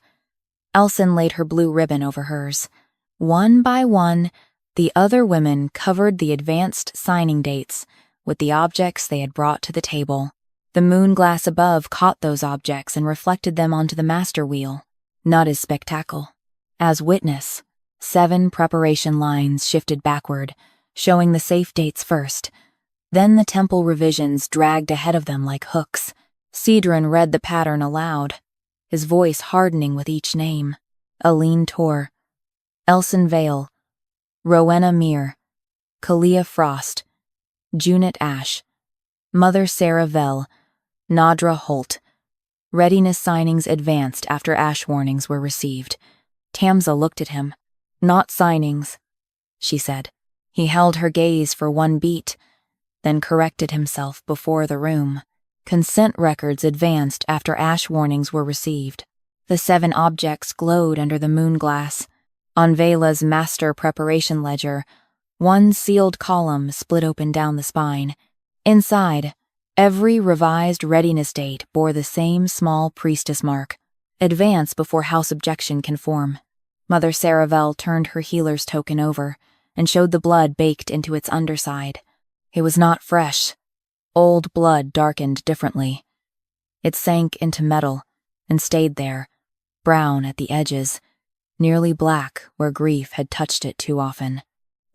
Elson laid her blue ribbon over hers. One by one, the other women covered the advanced signing dates with the objects they had brought to the table. The moon glass above caught those objects and reflected them onto the master wheel, not as spectacle. As witness, 7 preparation lines shifted backward, showing the safe dates first. Then the temple revisions dragged ahead of them like hooks. Cedran read the pattern aloud, his voice hardening with each name. Aline Tor, Elson Vale, Rowena Mere, Kalia Frost, Junit Ash, Mother Sarah Vell, Nadra Holt. Readiness signings advanced after ash warnings were received. Tamsa looked at him. Not signings, she said. He held her gaze for one beat, then corrected himself before the room. Consent records advanced after ash warnings were received. The 7 objects glowed under the moon glass. On Vela's master preparation ledger, one sealed column split open down the spine. Inside, every revised readiness date bore the same small priestess mark. Advance before house objection can form. Mother Saravel turned her healer's token over and showed the blood baked into its underside. It was not fresh. Old blood darkened differently. It sank into metal and stayed there, brown at the edges, nearly black where grief had touched it too often.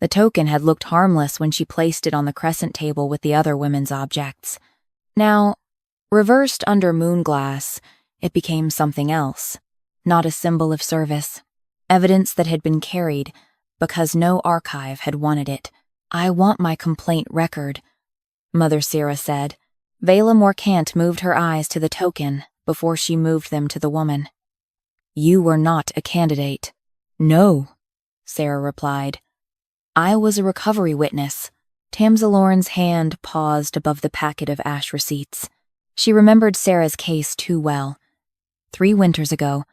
The token had looked harmless when she placed it on the crescent table with the other women's objects. Now, reversed under moon glass, it became something else, not a symbol of service. Evidence that had been carried because no archive had wanted it. I want my complaint record, Mother Sarah said. Vela Morcant moved her eyes to the token before she moved them to the woman. You were not a candidate. No, Sarah replied. I was a recovery witness. Tamsa Lorne's hand paused above the packet of ash receipts. She remembered Sarah's case too well. 3 winters ago,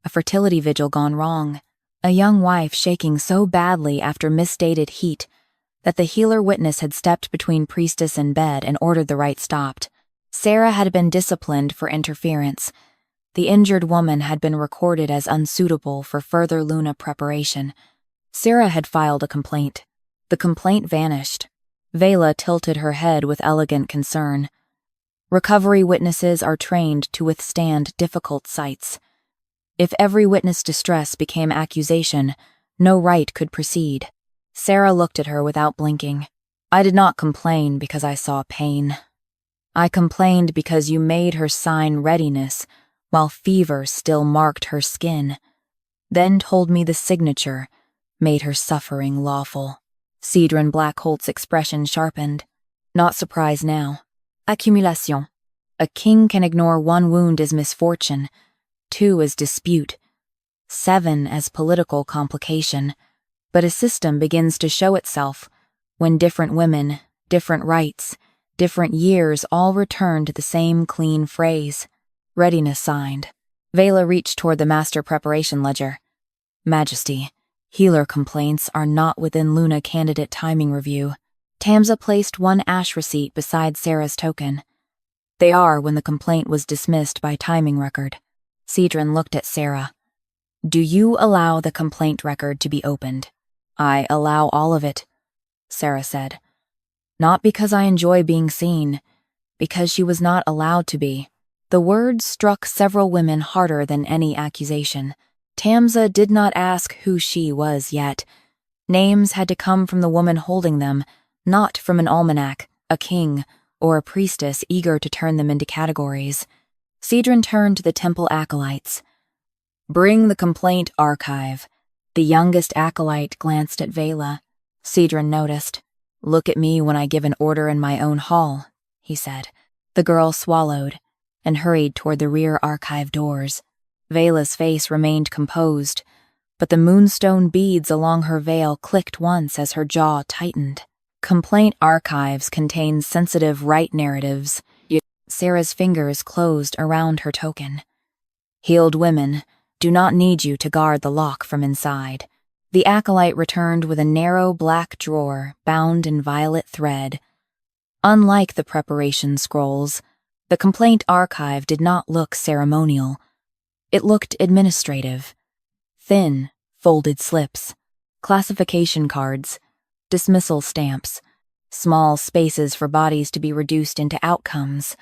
a fertility vigil gone wrong, a young wife shaking so badly after misstated heat that the healer witness had stepped between priestess and bed and ordered the rite stopped. Sarah had been disciplined for interference. The injured woman had been recorded as unsuitable for further Luna preparation. Sarah had filed a complaint. The complaint vanished. Vela tilted her head with elegant concern. Recovery witnesses are trained to withstand difficult sights. If every witness distress became accusation, no rite could proceed. Sarah looked at her without blinking. I did not complain because I saw pain. I complained because you made her sign readiness while fever still marked her skin, then told me the signature made her suffering lawful. Cedran Blackholt's expression sharpened. Not surprised now. Accumulation. A king can ignore 1 wound as misfortune, 2 as dispute, 7 as political complication. But a system begins to show itself when different women, different rights, different years all return to the same clean phrase. Readiness signed. Vela reached toward the master preparation ledger. Majesty, healer complaints are not within Luna candidate timing review. Tamsa placed 1 ash receipt beside Sarah's token. They are when the complaint was dismissed by timing record. Cedran looked at Sarah. Do you allow the complaint record to be opened? I allow all of it, Sarah said. Not because I enjoy being seen, because she was not allowed to be. The words struck several women harder than any accusation. Tamsa did not ask who she was yet. Names had to come from the woman holding them, not from an almanac, a king, or a priestess eager to turn them into categories. Cedran turned to the temple acolytes. Bring the complaint archive. The youngest acolyte glanced at Vela. Cedran noticed. Look at me when I give an order in my own hall, he said. The girl swallowed and hurried toward the rear archive doors. Vela's face remained composed, but the moonstone beads along her veil clicked once as her jaw tightened. Complaint archives contain sensitive Rite narratives. Sarah's fingers closed around her token. Healed women do not need you to guard the lock from inside. The acolyte returned with a narrow black drawer bound in violet thread. Unlike the preparation scrolls, the complaint archive did not look ceremonial. It looked administrative. Thin, folded slips, classification cards, dismissal stamps, small spaces for bodies to be reduced into outcomes.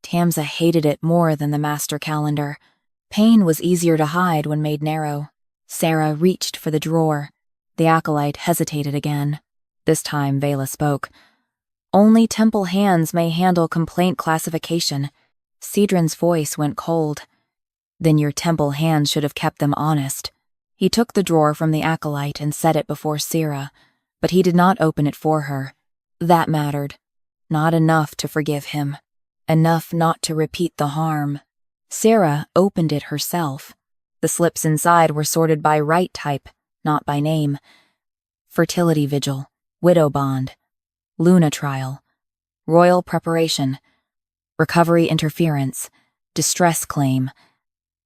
Tamsa hated it more than the master calendar. Pain was easier to hide when made narrow. Sarah reached for the drawer. The acolyte hesitated again. This time Vela spoke. Only temple hands may handle complaint classification. Cedran's voice went cold. Then your temple hands should have kept them honest. He took the drawer from the acolyte and set it before Sarah, but he did not open it for her. That mattered. Not enough to forgive him. Enough not to repeat the harm. Sarah opened it herself. The slips inside were sorted by Rite type, not by name. Fertility vigil, widow bond, Luna trial, royal preparation, recovery interference, distress claim,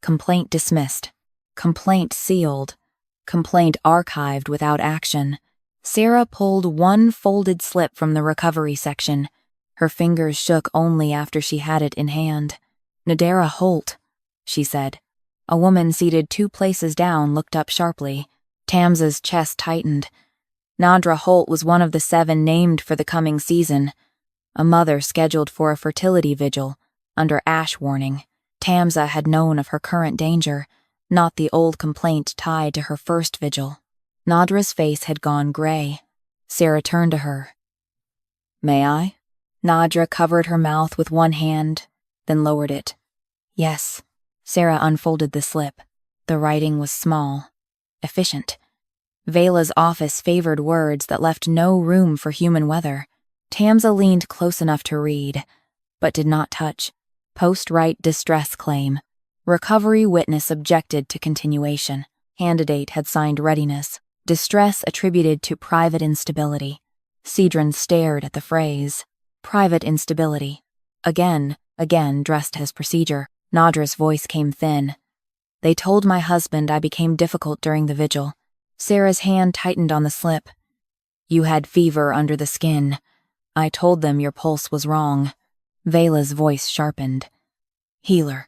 complaint dismissed, complaint sealed, complaint archived without action. Sarah pulled one folded slip from the recovery section. Her fingers shook only after she had it in hand. Nadera Holt, she said. A woman seated 2 places down looked up sharply. Tamsa's chest tightened. Nadra Holt was one of the 7 named for the coming season. A mother scheduled for a fertility vigil, under ash warning. Tamsa had known of her current danger, not the old complaint tied to her first vigil. Nadra's face had gone gray. Sarah turned to her. May I? Nadra covered her mouth with one hand, then lowered it. Yes. Sarah unfolded the slip. The writing was small, efficient. Vela's office favored words that left no room for human weather. Tamsa leaned close enough to read, but did not touch. Post-Rite distress claim. Recovery witness objected to continuation. Candidate had signed readiness. Distress attributed to private instability. Cedran stared at the phrase. Private instability. Again dressed as procedure. Nadra's voice came thin. They told my husband I became difficult during the vigil. Sarah's hand tightened on the slip. You had fever under the skin. I told them your pulse was wrong. Vela's voice sharpened. Healer.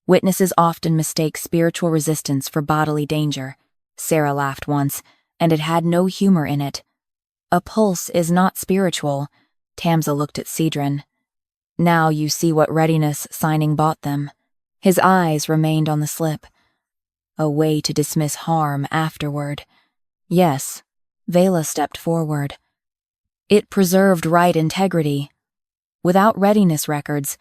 Witnesses often mistake spiritual resistance for bodily danger. Sarah laughed once, and it had no humor in it. A pulse is not spiritual. Tamsa looked at Cedran. Now you see what readiness signing bought them. His eyes remained on the slip. A way to dismiss harm afterward. Yes. Vela stepped forward. It preserved Rite integrity. Without readiness records,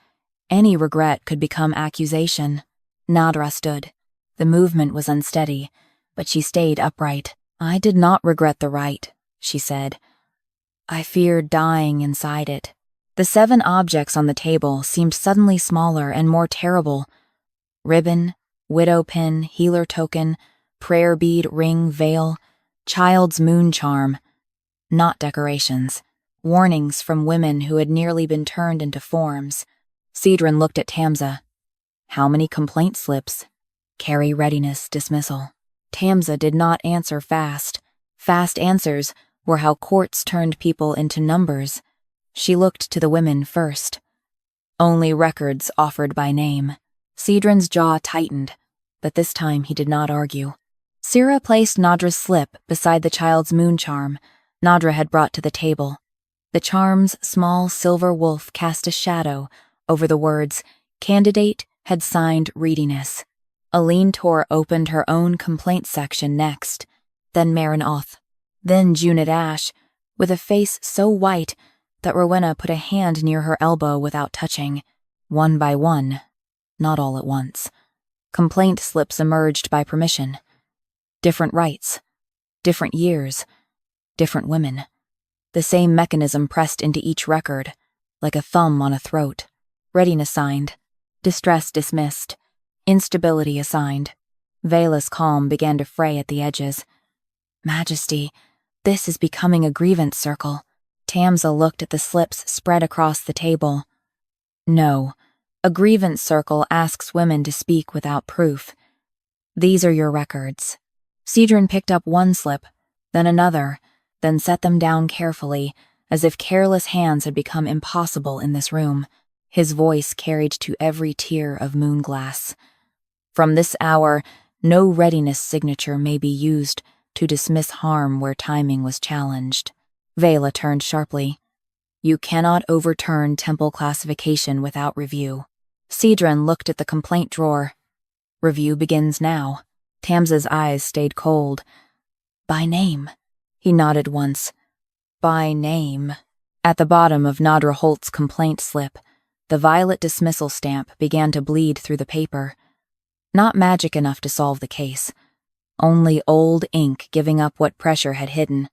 any regret could become accusation. Nadra stood. The movement was unsteady, but she stayed upright. I did not regret the Rite, she said. I feared dying inside it. The 7 objects on the table seemed suddenly smaller and more terrible. Ribbon, widow pin, healer token, prayer bead, ring, veil, child's moon charm. Not decorations. Warnings from women who had nearly been turned into forms. Cedran looked at Tamsa. How many complaint slips? Carry readiness dismissal. Tamsa did not answer fast. Fast answers were how courts turned people into numbers. She looked to the women first. Only records offered by name. Cedran's jaw tightened, but this time he did not argue. Sarah placed Nadra's slip beside the child's moon charm Nadra had brought to the table. The charm's small silver wolf cast a shadow over the words, Candidate had signed readiness. Aline Tor opened her own complaint section next, then Marin Oth, then Junit Ash, with a face so white that Rowena put a hand near her elbow without touching, one by one, not all at once. Complaint slips emerged by permission. Different rights, different years, different women. The same mechanism pressed into each record, like a thumb on a throat. Readiness signed, distress dismissed, instability assigned. Vela's calm began to fray at the edges. Majesty, this is becoming a grievance circle. Tamsa looked at the slips spread across the table. No, a grievance circle asks women to speak without proof. These are your records. Cedran picked up one slip, then another, then set them down carefully, as if careless hands had become impossible in this room. His voice carried to every tier of moonglass. From this hour, no readiness signature may be used to dismiss harm where timing was challenged. Vela turned sharply. You cannot overturn temple classification without review. Cedran looked at the complaint drawer. Review begins now. Tamsa's eyes stayed cold. By name. He nodded once. By name. At the bottom of Nadra Holt's complaint slip, the violet dismissal stamp began to bleed through the paper. Not magic enough to solve the case. Only old ink giving up what pressure had hidden.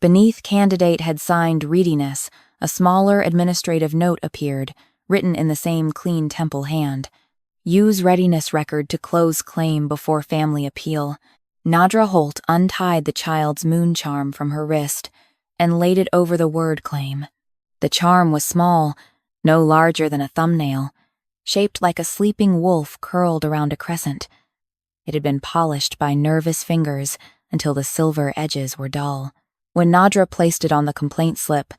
Beneath candidate had signed readiness, a smaller administrative note appeared, written in the same clean temple hand. Use readiness record to close claim before family appeal. Nadra Holt untied the child's moon charm from her wrist and laid it over the word claim. The charm was small, no larger than a thumbnail, shaped like a sleeping wolf curled around a crescent. It had been polished by nervous fingers until the silver edges were dull. When Nadra placed it on the complaint slip,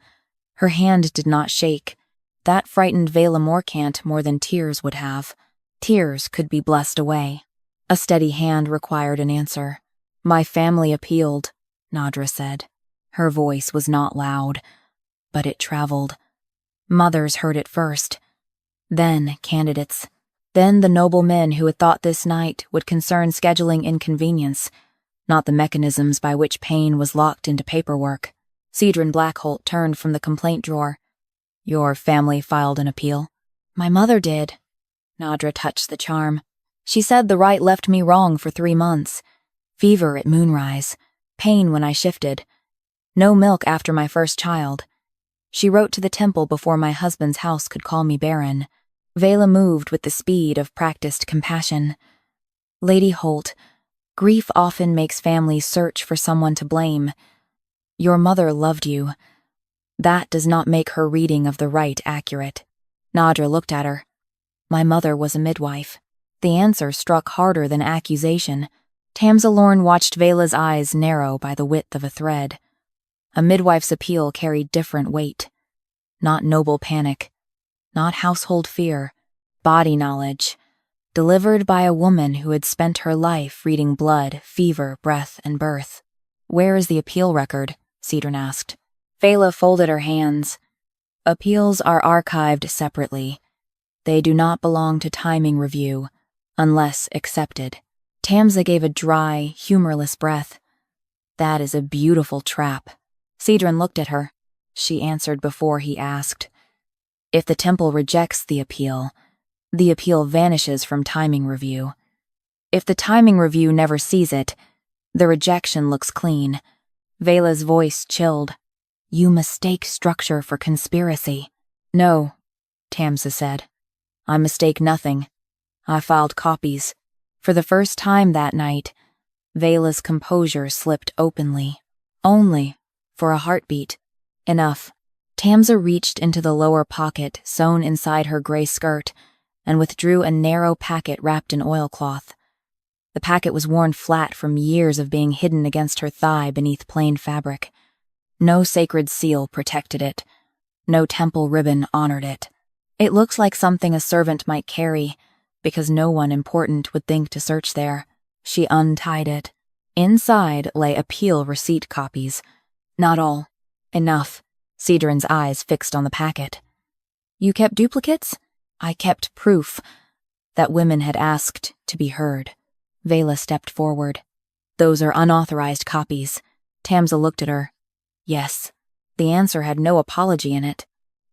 her hand did not shake. That frightened Vela Morcant more than tears would have. Tears could be blessed away. A steady hand required an answer. My family appealed, Nadra said. Her voice was not loud, but it traveled. Mothers heard it first. Then candidates. Then the noble men who had thought this night would concern scheduling inconvenience, not the mechanisms by which pain was locked into paperwork. Cedran Blackholt turned from the complaint drawer. Your family filed an appeal? My mother did. Nadra touched the charm. She said the Rite left me wrong for 3 months. Fever at moonrise. Pain when I shifted. No milk after my first child. She wrote to the temple before my husband's house could call me barren. Vela moved with the speed of practiced compassion. Lady Holt, grief often makes families search for someone to blame. Your mother loved you. That does not make her reading of the Rite accurate. Nadra looked at her. My mother was a midwife. The answer struck harder than accusation. Tamsa Lorne watched Vela's eyes narrow by the width of a thread. A midwife's appeal carried different weight. Not noble panic. Not household fear. Body knowledge. Delivered by a woman who had spent her life reading blood, fever, breath, and birth. Where is the appeal record? Cedran asked. Vela folded her hands. Appeals are archived separately. They do not belong to timing review, unless accepted. Tamsa gave a dry, humorless breath. That is a beautiful trap. Cedran looked at her. She answered before he asked. If the temple rejects the appeal vanishes from timing review. If the timing review never sees it, the rejection looks clean. Vela's voice chilled. You mistake structure for conspiracy. No, Tamsa said. I mistake nothing. I filed copies. For the first time that night, Vela's composure slipped openly. Only for a heartbeat. Enough. Tamsa reached into the lower pocket sewn inside her gray skirt and withdrew a narrow packet wrapped in oilcloth. The packet was worn flat from years of being hidden against her thigh beneath plain fabric. No sacred seal protected it. No temple ribbon honored it. It looked like something a servant might carry, because no one important would think to search there. She untied it. Inside lay appeal receipt copies. Not all. Enough. Cedran's eyes fixed on the packet. You kept duplicates? I kept proof that women had asked to be heard. Vela stepped forward. Those are unauthorized copies. Tamsa looked at her. Yes. The answer had no apology in it.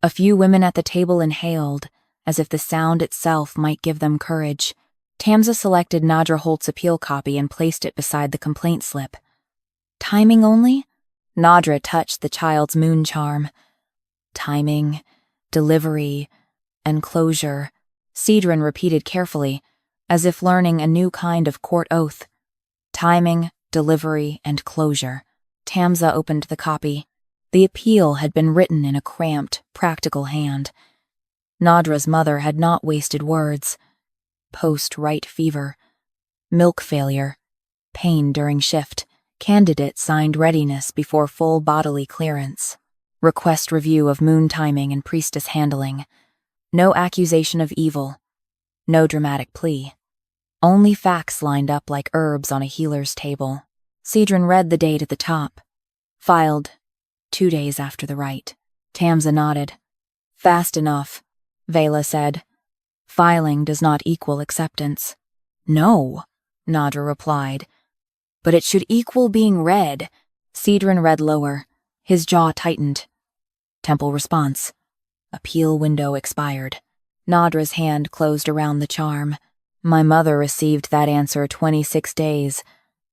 A few women at the table inhaled, as if the sound itself might give them courage. Tamsa selected Nadra Holt's appeal copy and placed it beside the complaint slip. Timing only? Nadra touched the child's moon charm. Timing, delivery, and closure, Cedran repeated carefully, as if learning a new kind of court oath. Timing, delivery, and closure. Tamsa opened the copy. The appeal had been written in a cramped, practical hand. Nadra's mother had not wasted words. Post-Rite fever. Milk failure. Pain during shift. Candidate signed readiness before full bodily clearance. Request review of moon timing and priestess handling. No accusation of evil. No dramatic plea. Only facts lined up like herbs on a healer's table. Cedran read the date at the top. Filed 2 days after the rite. Tamsa nodded. Fast enough, Vela said. Filing does not equal acceptance. No, Nadra replied. But it should equal being read. Cedran read lower. His jaw tightened. Temple response. Appeal window expired. Nadra's hand closed around the charm. My mother received that answer 26 days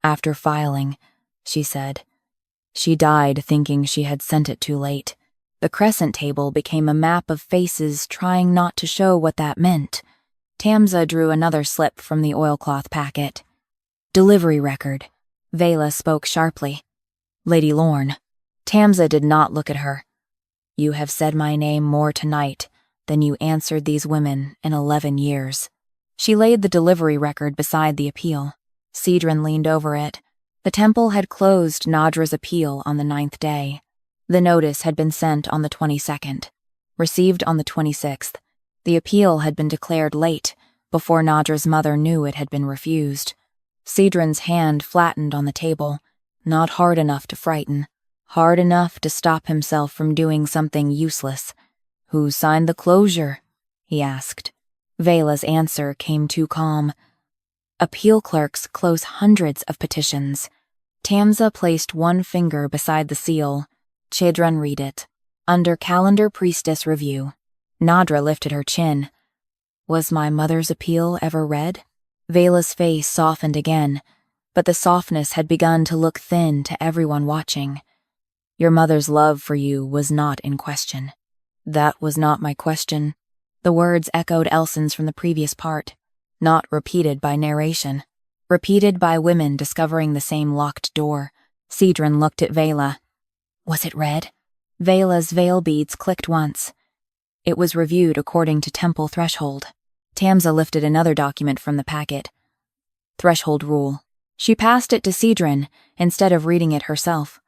after filing, she said. She died thinking she had sent it too late. The crescent table became a map of faces trying not to show what that meant. Tamsa drew another slip from the oilcloth packet. Delivery record. Vela spoke sharply. Lady Lorne. Tamsa did not look at her. You have said my name more tonight than you answered these women in 11 years. She laid the delivery record beside the appeal. Cedran leaned over it. The temple had closed Nadra's appeal on the 9th day. The notice had been sent on the 22nd. Received on the 26th. The appeal had been declared late, before Nadra's mother knew it had been refused. Cedran's hand flattened on the table, not hard enough to frighten, hard enough to stop himself from doing something useless. Who signed the closure? He asked. Vela's answer came too calm. Appeal clerks close hundreds of petitions. Tamsa placed one finger beside the seal. Cedran read it. Under calendar priestess review. Nadra lifted her chin. Was my mother's appeal ever read? Vela's face softened again, but the softness had begun to look thin to everyone watching. Your mother's love for you was not in question. That was not my question. The words echoed Elson's from the previous part, not repeated by narration, repeated by women discovering the same locked door. Cedran looked at Vela. Was it read? Vela's veil beads clicked once. It was reviewed according to temple threshold. Tamsa lifted another document from the packet. Threshold rule. She passed it to Cedran instead of reading it herself.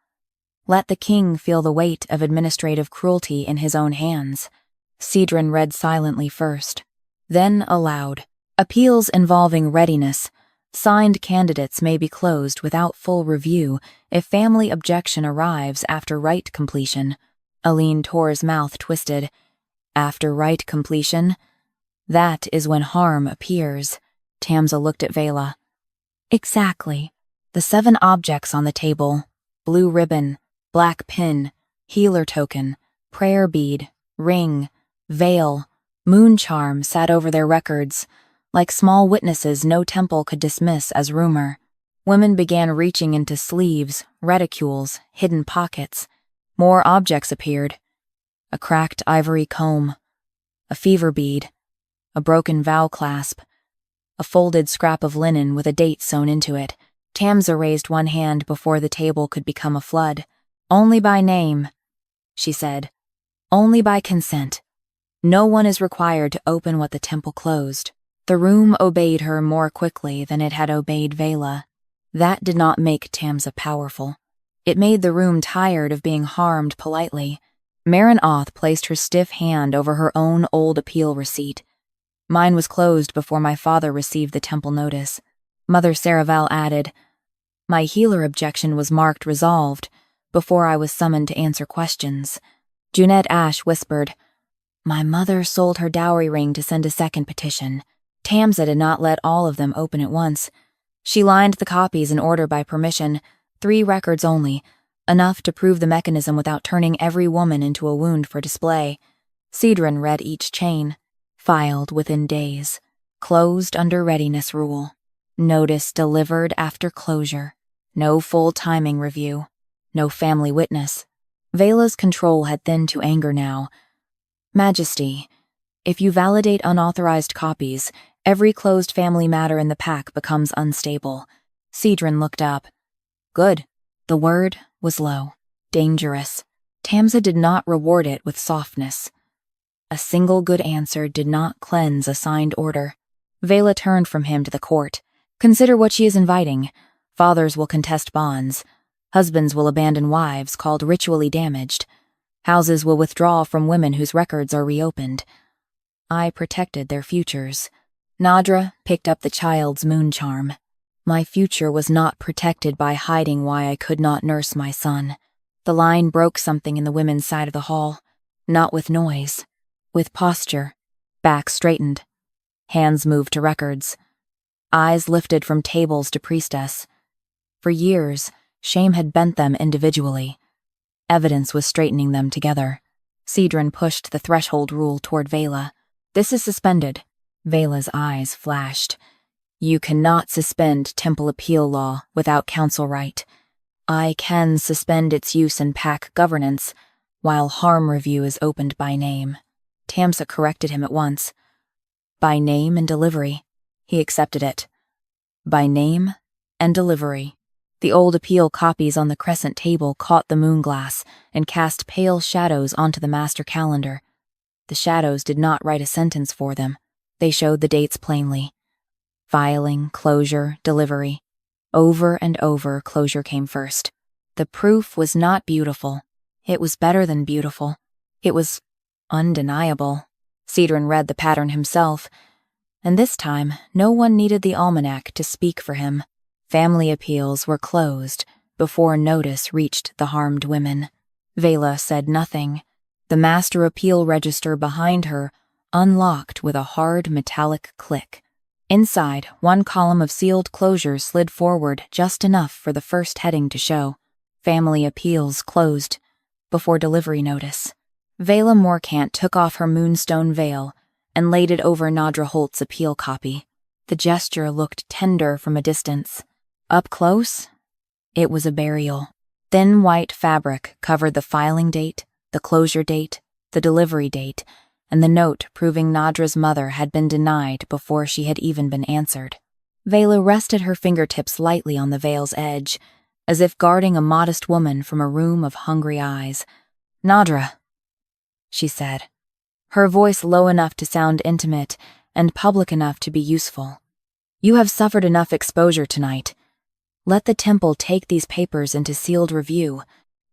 Let the king feel the weight of administrative cruelty in his own hands. Cedran read silently first, then aloud. Appeals involving readiness. Signed candidates may be closed without full review if family objection arrives after rite completion. Aline Tor's mouth twisted. After rite completion? That is when harm appears. Tamsa looked at Vela. Exactly. The 7 objects on the table. Blue ribbon, black pin, healer token, prayer bead, ring, veil, moon charm sat over their records. Like small witnesses no temple could dismiss as rumor. Women began reaching into sleeves, reticules, hidden pockets. More objects appeared. A cracked ivory comb, a fever bead, a broken vow clasp, a folded scrap of linen with a date sewn into it. Tamsa raised one hand before the table could become a flood. Only by name, she said. Only by consent. No one is required to open what the temple closed. The room obeyed her more quickly than it had obeyed Vela. That did not make Tamsa powerful. It made the room tired of being harmed politely. Marin Oth placed her stiff hand over her own old appeal receipt. Mine was closed before my father received the temple notice. Mother Saravel added, my healer objection was marked resolved before I was summoned to answer questions. Junette Ash whispered, my mother sold her dowry ring to send a second petition. Tamsa did not let all of them open at once. She lined the copies in order by permission, 3 records only, enough to prove the mechanism without turning every woman into a wound for display. Cedran read each chain. Filed within days. Closed under readiness rule. Notice delivered after closure. No full timing review. No family witness. Vela's control had thinned to anger now. Majesty, if you validate unauthorized copies, every closed family matter in the pack becomes unstable. Cedran looked up. Good. The word was low. Dangerous. Tamsa did not reward it with softness. A single good answer did not cleanse a signed order. Vela turned from him to the court. Consider what she is inviting. Fathers will contest bonds. Husbands will abandon wives called ritually damaged. Houses will withdraw from women whose records are reopened. I protected their futures. Nadra picked up the child's moon charm. My future was not protected by hiding why I could not nurse my son. The line broke something in the women's side of the hall. Not with noise. With posture. Back straightened. Hands moved to records. Eyes lifted from tables to priestess. For years, shame had bent them individually. Evidence was straightening them together. Cedran pushed the threshold rule toward Vela. This is suspended. Vela's eyes flashed. You cannot suspend temple appeal law without council right. I can suspend its use in pack governance, while harm review is opened by name. Tamsa corrected him at once. By name and delivery. He accepted it. By name and delivery. The old appeal copies on the crescent table caught the moon glass and cast pale shadows onto the master calendar. The shadows did not write a sentence for them. They showed the dates plainly. Filing, closure, delivery. Over and over, closure came first. The proof was not beautiful. It was better than beautiful. It was undeniable. Cedran read the pattern himself, and this time no one needed the almanac to speak for him. Family appeals were closed before notice reached the harmed women. Vela said nothing. The master appeal register behind her unlocked with a hard metallic click. Inside, one column of sealed closures slid forward just enough for the first heading to show. Family appeals closed before delivery notice. Vela Morcant took off her moonstone veil and laid it over Nadra Holt's appeal copy. The gesture looked tender from a distance. Up close, it was a burial. Thin white fabric covered the filing date, the closure date, the delivery date, and the note proving Nadra's mother had been denied before she had even been answered. Vela rested her fingertips lightly on the veil's edge, as if guarding a modest woman from a room of hungry eyes. Nadra, she said, her voice low enough to sound intimate and public enough to be useful. You have suffered enough exposure tonight. Let the temple take these papers into sealed review.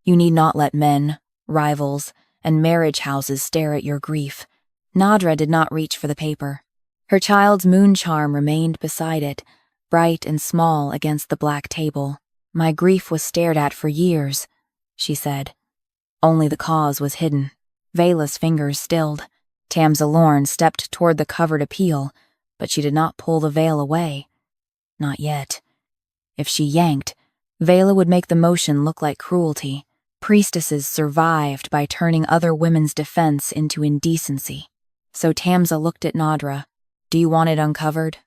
You need not let men, rivals, and marriage houses stare at your grief. Nadra did not reach for the paper. Her child's moon charm remained beside it, bright and small against the black table. My grief was stared at for years, she said. Only the cause was hidden. Vela's fingers stilled. Tamsa Lorne stepped toward the covered appeal, but she did not pull the veil away. Not yet. If she yanked, Vela would make the motion look like cruelty. Priestesses survived by turning other women's defense into indecency. So Tamsa looked at Nadra. Do you want it uncovered?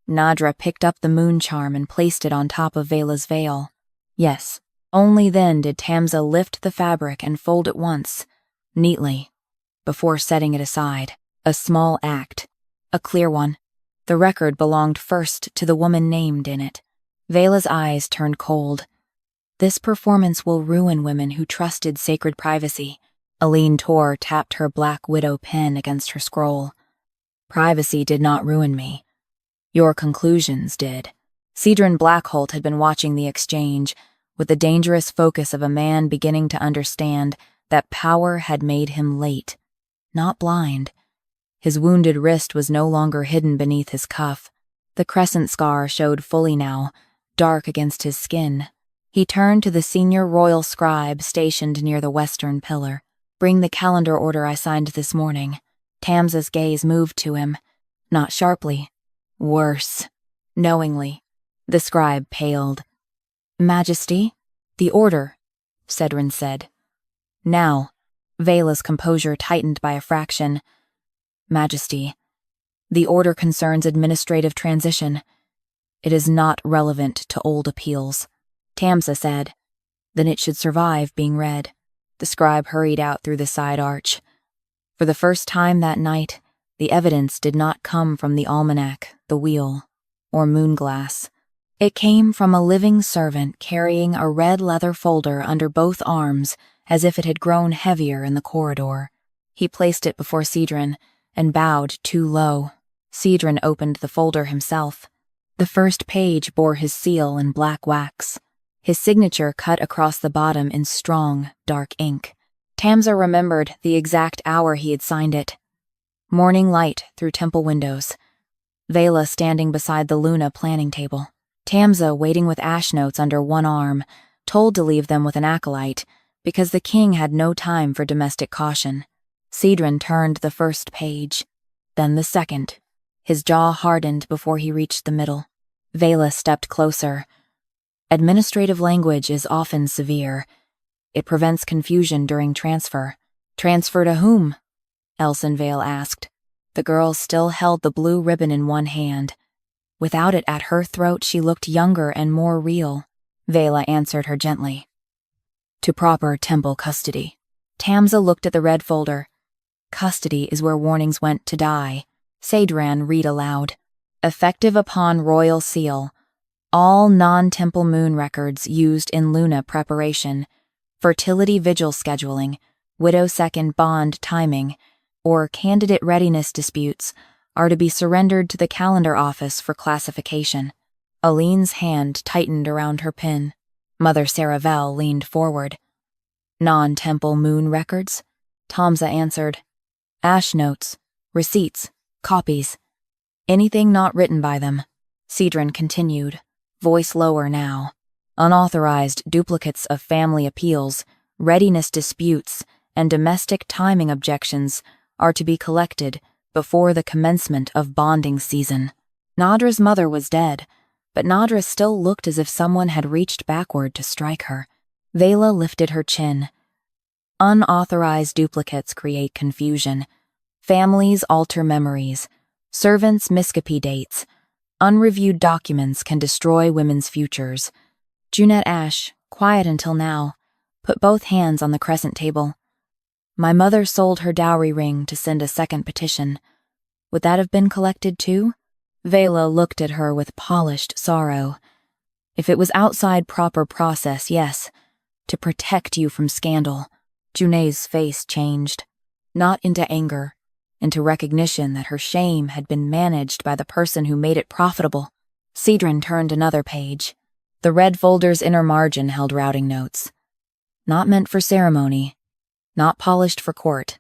Nadra picked up the moon charm and placed it on top of Vela's veil. Yes. Only then did Tamsa lift the fabric and fold it once, neatly, before setting it aside. A small act. A clear one. The record belonged first to the woman named in it. Vela's eyes turned cold. This performance will ruin women who trusted sacred privacy. Aline Tor tapped her black widow pen against her scroll. Privacy did not ruin me. Your conclusions did. Cedran Blackholt had been watching the exchange, with the dangerous focus of a man beginning to understand that power had made him late, not blind. His wounded wrist was no longer hidden beneath his cuff. The crescent scar showed fully now, dark against his skin. He turned to the senior royal scribe stationed near the western pillar. Bring the calendar order I signed this morning. Tamsa's gaze moved to him, not sharply. Worse. Knowingly. The scribe paled. Majesty, the order, Cedran said. Now, Vela's composure tightened by a fraction. Majesty, the order concerns administrative transition. It is not relevant to old appeals. Tamsa said. Then it should survive being read. The scribe hurried out through the side arch. For the first time that night, the evidence did not come from the almanac, the wheel, or moonglass. It came from a living servant carrying a red leather folder under both arms as if it had grown heavier in the corridor. He placed it before Cedran and bowed too low. Cedran opened the folder himself. The first page bore his seal in black wax, his signature cut across the bottom in strong, dark ink. Tamsa remembered the exact hour he had signed it. Morning light through temple windows. Vela standing beside the Luna planning table. Tamsa waiting with ash notes under one arm, told to leave them with an acolyte, because the king had no time for domestic caution. Cedran turned the first page, then the second. His jaw hardened before he reached the middle. Vela stepped closer. Administrative language is often severe. It prevents confusion during transfer. Transfer to whom? Elson Vale asked. The girl still held the blue ribbon in one hand. Without it at her throat, she looked younger and more real. Vela answered her gently. To proper temple custody. Tamsa looked at the red folder. Custody is where warnings went to die. Cedran read aloud. Effective upon royal seal. All non-temple moon records used in Luna preparation, fertility vigil scheduling, widow second bond timing, or candidate readiness disputes are to be surrendered to the calendar office for classification. Aline's hand tightened around her pin. Mother Saravel leaned forward. Non-temple moon records? Tamsa answered. Ash notes, receipts, copies. Anything not written by them. Cedran continued, voice lower now. Unauthorized duplicates of family appeals, readiness disputes, and domestic timing objections are to be collected before the commencement of bonding season. Nadra's mother was dead, but Nadra still looked as if someone had reached backward to strike her. Vela lifted her chin. Unauthorized duplicates create confusion. Families alter memories. Servants miscopy dates. Unreviewed documents can destroy women's futures. Junette Ash, quiet until now, put both hands on the crescent table. My mother sold her dowry ring to send a second petition. Would that have been collected too? Vela looked at her with polished sorrow. If it was outside proper process, yes. To protect you from scandal. Junette's face changed. Not into anger, into recognition that her shame had been managed by the person who made it profitable. Cedran turned another page. The red folder's inner margin held routing notes. Not meant for ceremony. Not polished for court.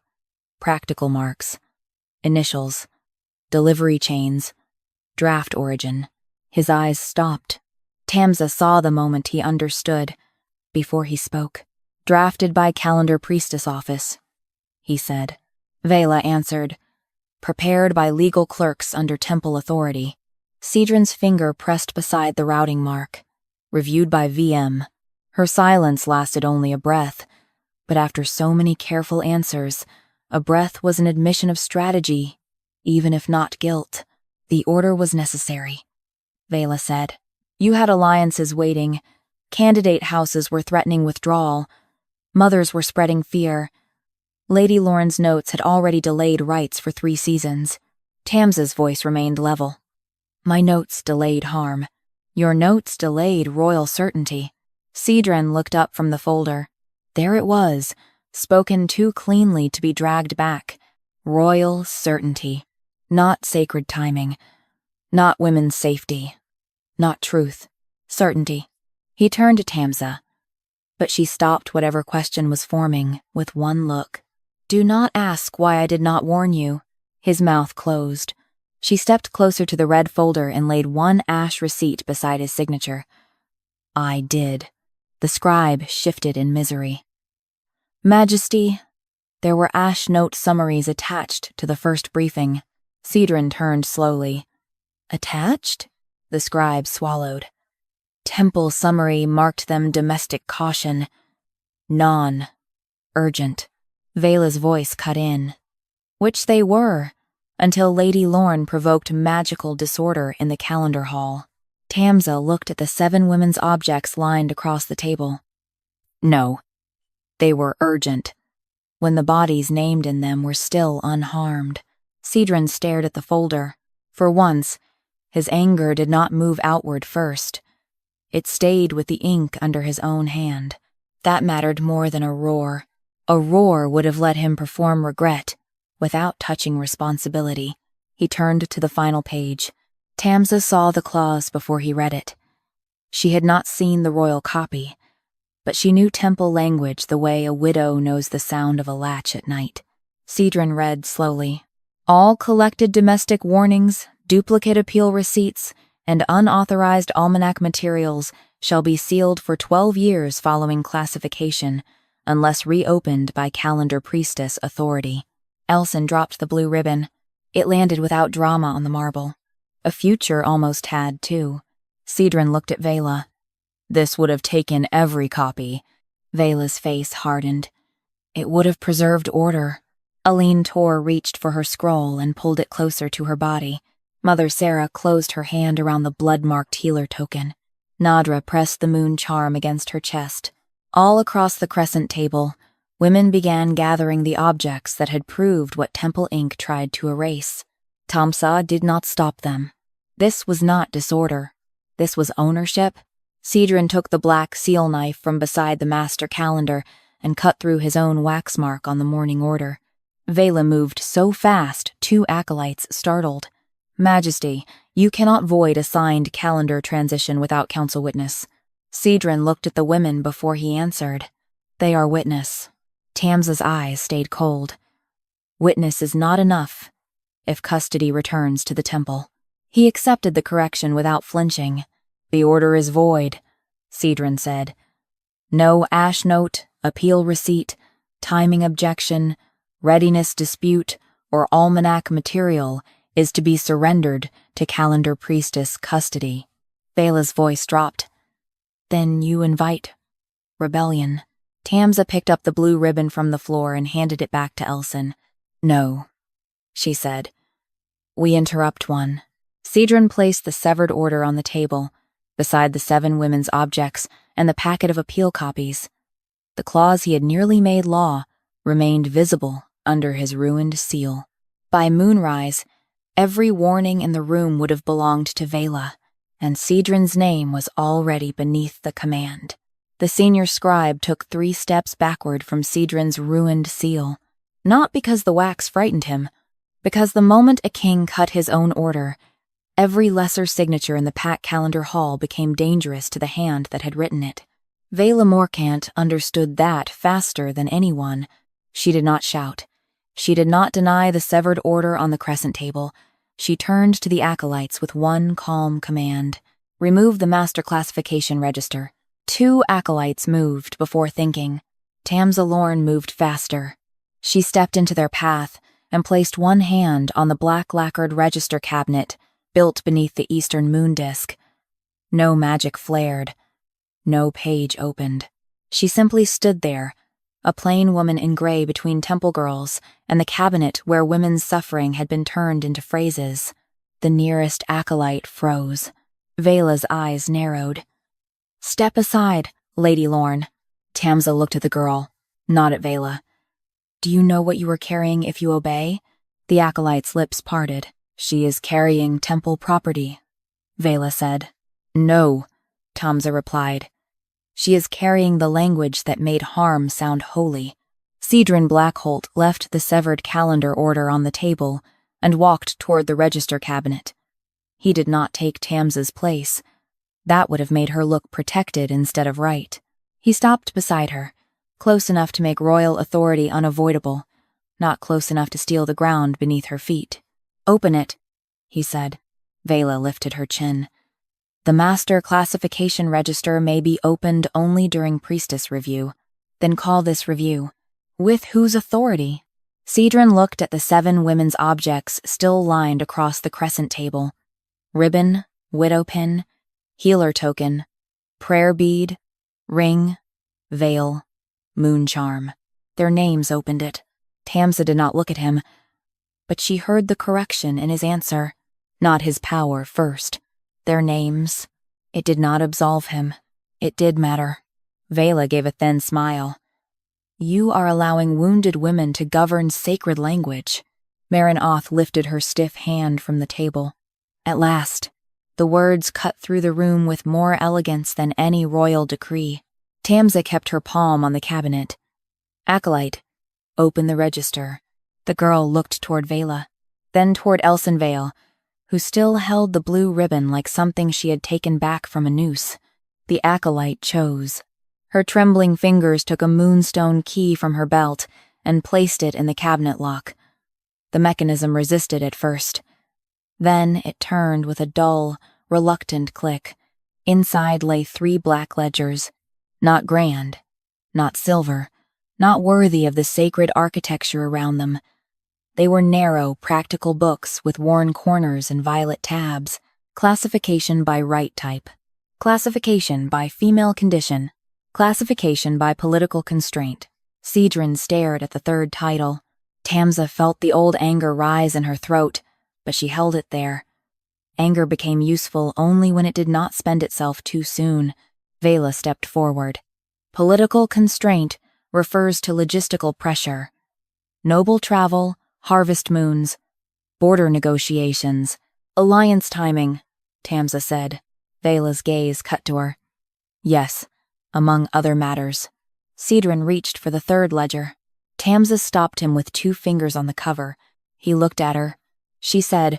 Practical marks. Initials. Delivery chains. Draft origin. His eyes stopped. Tamsa saw the moment he understood, before he spoke. Drafted by Calendar Priestess Office, he said. Vela answered. Prepared by legal clerks under temple authority. Cedran's finger pressed beside the routing mark. Reviewed by VM. Her silence lasted only a breath, but after so many careful answers, a breath was an admission of strategy, even if not guilt. The order was necessary, Vela said. You had alliances waiting. Candidate houses were threatening withdrawal. Mothers were spreading fear. Lady Lorne's notes had already delayed rites for 3 seasons. Tamsa's voice remained level. My notes delayed harm. Your notes delayed royal certainty. Cedran looked up from the folder. There it was, spoken too cleanly to be dragged back. Royal certainty. Not sacred timing. Not women's safety. Not truth. Certainty. He turned to Tamsa, but she stopped whatever question was forming with one look. Do not ask why I did not warn you. His mouth closed. She stepped closer to the red folder and laid one ash receipt beside his signature. I did. The scribe shifted in misery. Majesty, there were ash note summaries attached to the first briefing. Cedran turned slowly. Attached? The scribe swallowed. Temple summary marked them domestic caution. Non-urgent. Vela's voice cut in. Which they were, until Lady Lorne provoked magical disorder in the calendar hall. Tamsa looked at the 7 women's objects lined across the table. No, they were urgent, when the bodies named in them were still unharmed. Cedran stared at the folder. For once, his anger did not move outward first. It stayed with the ink under his own hand. That mattered more than a roar. A roar would have let him perform regret, without touching responsibility. He turned to the final page. Tamsa saw the clause before he read it. She had not seen the royal copy. but she knew temple language the way a widow knows the sound of a latch at night. Cedran read slowly. All collected domestic warnings, duplicate appeal receipts, and unauthorized almanac materials shall be sealed for 12 years following classification, unless reopened by calendar priestess authority. Elson dropped the blue ribbon. It landed without drama on the marble. A future almost had, too. Cedran looked at Vela. This would have taken every copy. Vela's face hardened. It would have preserved order. Aline Tor reached for her scroll and pulled it closer to her body. Mother Sarah closed her hand around the blood-marked healer token. Nadra pressed the moon charm against her chest. All across the crescent table, women began gathering the objects that had proved what Temple Inc. tried to erase. Tamsa did not stop them. This was not disorder. This was ownership. Cedran took the black seal knife from beside the master calendar and cut through his own wax mark on the morning order. Vela moved so fast, 2 acolytes startled. Majesty, you cannot void a signed calendar transition without council witness. Cedran looked at the women before he answered. They are witness. Tamsa's eyes stayed cold. Witness is not enough if custody returns to the temple. He accepted the correction without flinching. The order is void, Cedran said. No ash note, appeal receipt, timing objection, readiness dispute, or almanac material is to be surrendered to calendar priestess custody. Vela's voice dropped. Then you invite rebellion. Tamsa picked up the blue ribbon from the floor and handed it back to Elson. No, she said. We interrupt one. Cedran placed the severed order on the table, beside the 7 women's objects and the packet of appeal copies. The clause he had nearly made law remained visible under his ruined seal. By moonrise, every warning in the room would have belonged to Vela, and Cedran's name was already beneath the command. The senior scribe took 3 steps backward from Cedran's ruined seal, not because the wax frightened him, because the moment a king cut his own order, every lesser signature in the pack calendar hall became dangerous to the hand that had written it. Vela Morcant understood that faster than anyone. She did not shout. She did not deny the severed order on the crescent table. She turned to the acolytes with one calm command. Remove the master classification register. 2 acolytes moved before thinking. Tamsa Lorne moved faster. She stepped into their path and placed one hand on the black lacquered register cabinet built beneath the eastern moon disk. No magic flared. No page opened. She simply stood there, a plain woman in gray between temple girls and the cabinet where women's suffering had been turned into phrases. The nearest acolyte froze. Vela's eyes narrowed. Step aside, Lady Lorne. Tamsa looked at the girl, not at Vela. Do you know what you are carrying if you obey? The acolyte's lips parted. She is carrying temple property, Vela said. No, Tamsa replied. She is carrying the language that made harm sound holy. Cedran Blackholt left the severed calendar order on the table and walked toward the register cabinet. He did not take Tamsa's place. That would have made her look protected instead of right. He stopped beside her, close enough to make royal authority unavoidable, not close enough to steal the ground beneath her feet. Open it, he said. Vela lifted her chin. The master classification register may be opened only during priestess review. Then call this review. With whose authority? Cedran looked at the 7 women's objects still lined across the crescent table. Ribbon, widow pin, healer token, prayer bead, ring, veil, moon charm. Their names opened it. Tamsa did not look at him, but she heard the correction in his answer. Not his power first. Their names. It did not absolve him. It did matter. Vela gave a thin smile. You are allowing wounded women to govern sacred language. Marin Oth lifted her stiff hand from the table. At last, the words cut through the room with more elegance than any royal decree. Tamsa kept her palm on the cabinet. Acolyte, open the register. The girl looked toward Vela, then toward Elson Vale, who still held the blue ribbon like something she had taken back from a noose. The acolyte chose. Her trembling fingers took a moonstone key from her belt and placed it in the cabinet lock. The mechanism resisted at first. Then it turned with a dull, reluctant click. Inside lay 3 black ledgers, not grand, not silver, not worthy of the sacred architecture around them. They were narrow, practical books with worn corners and violet tabs. Classification by Rite type. Classification by female condition. Classification by political constraint. Cedran stared at the 3rd title. Tamsa felt the old anger rise in her throat, but she held it there. Anger became useful only when it did not spend itself too soon. Vela stepped forward. Political constraint refers to logistical pressure. Noble travel, harvest moons, border negotiations, alliance timing, Tamsa said. Vela's gaze cut to her. Yes, among other matters. Cedran reached for the 3rd ledger. Tamsa stopped him with 2 fingers on the cover. He looked at her. She said,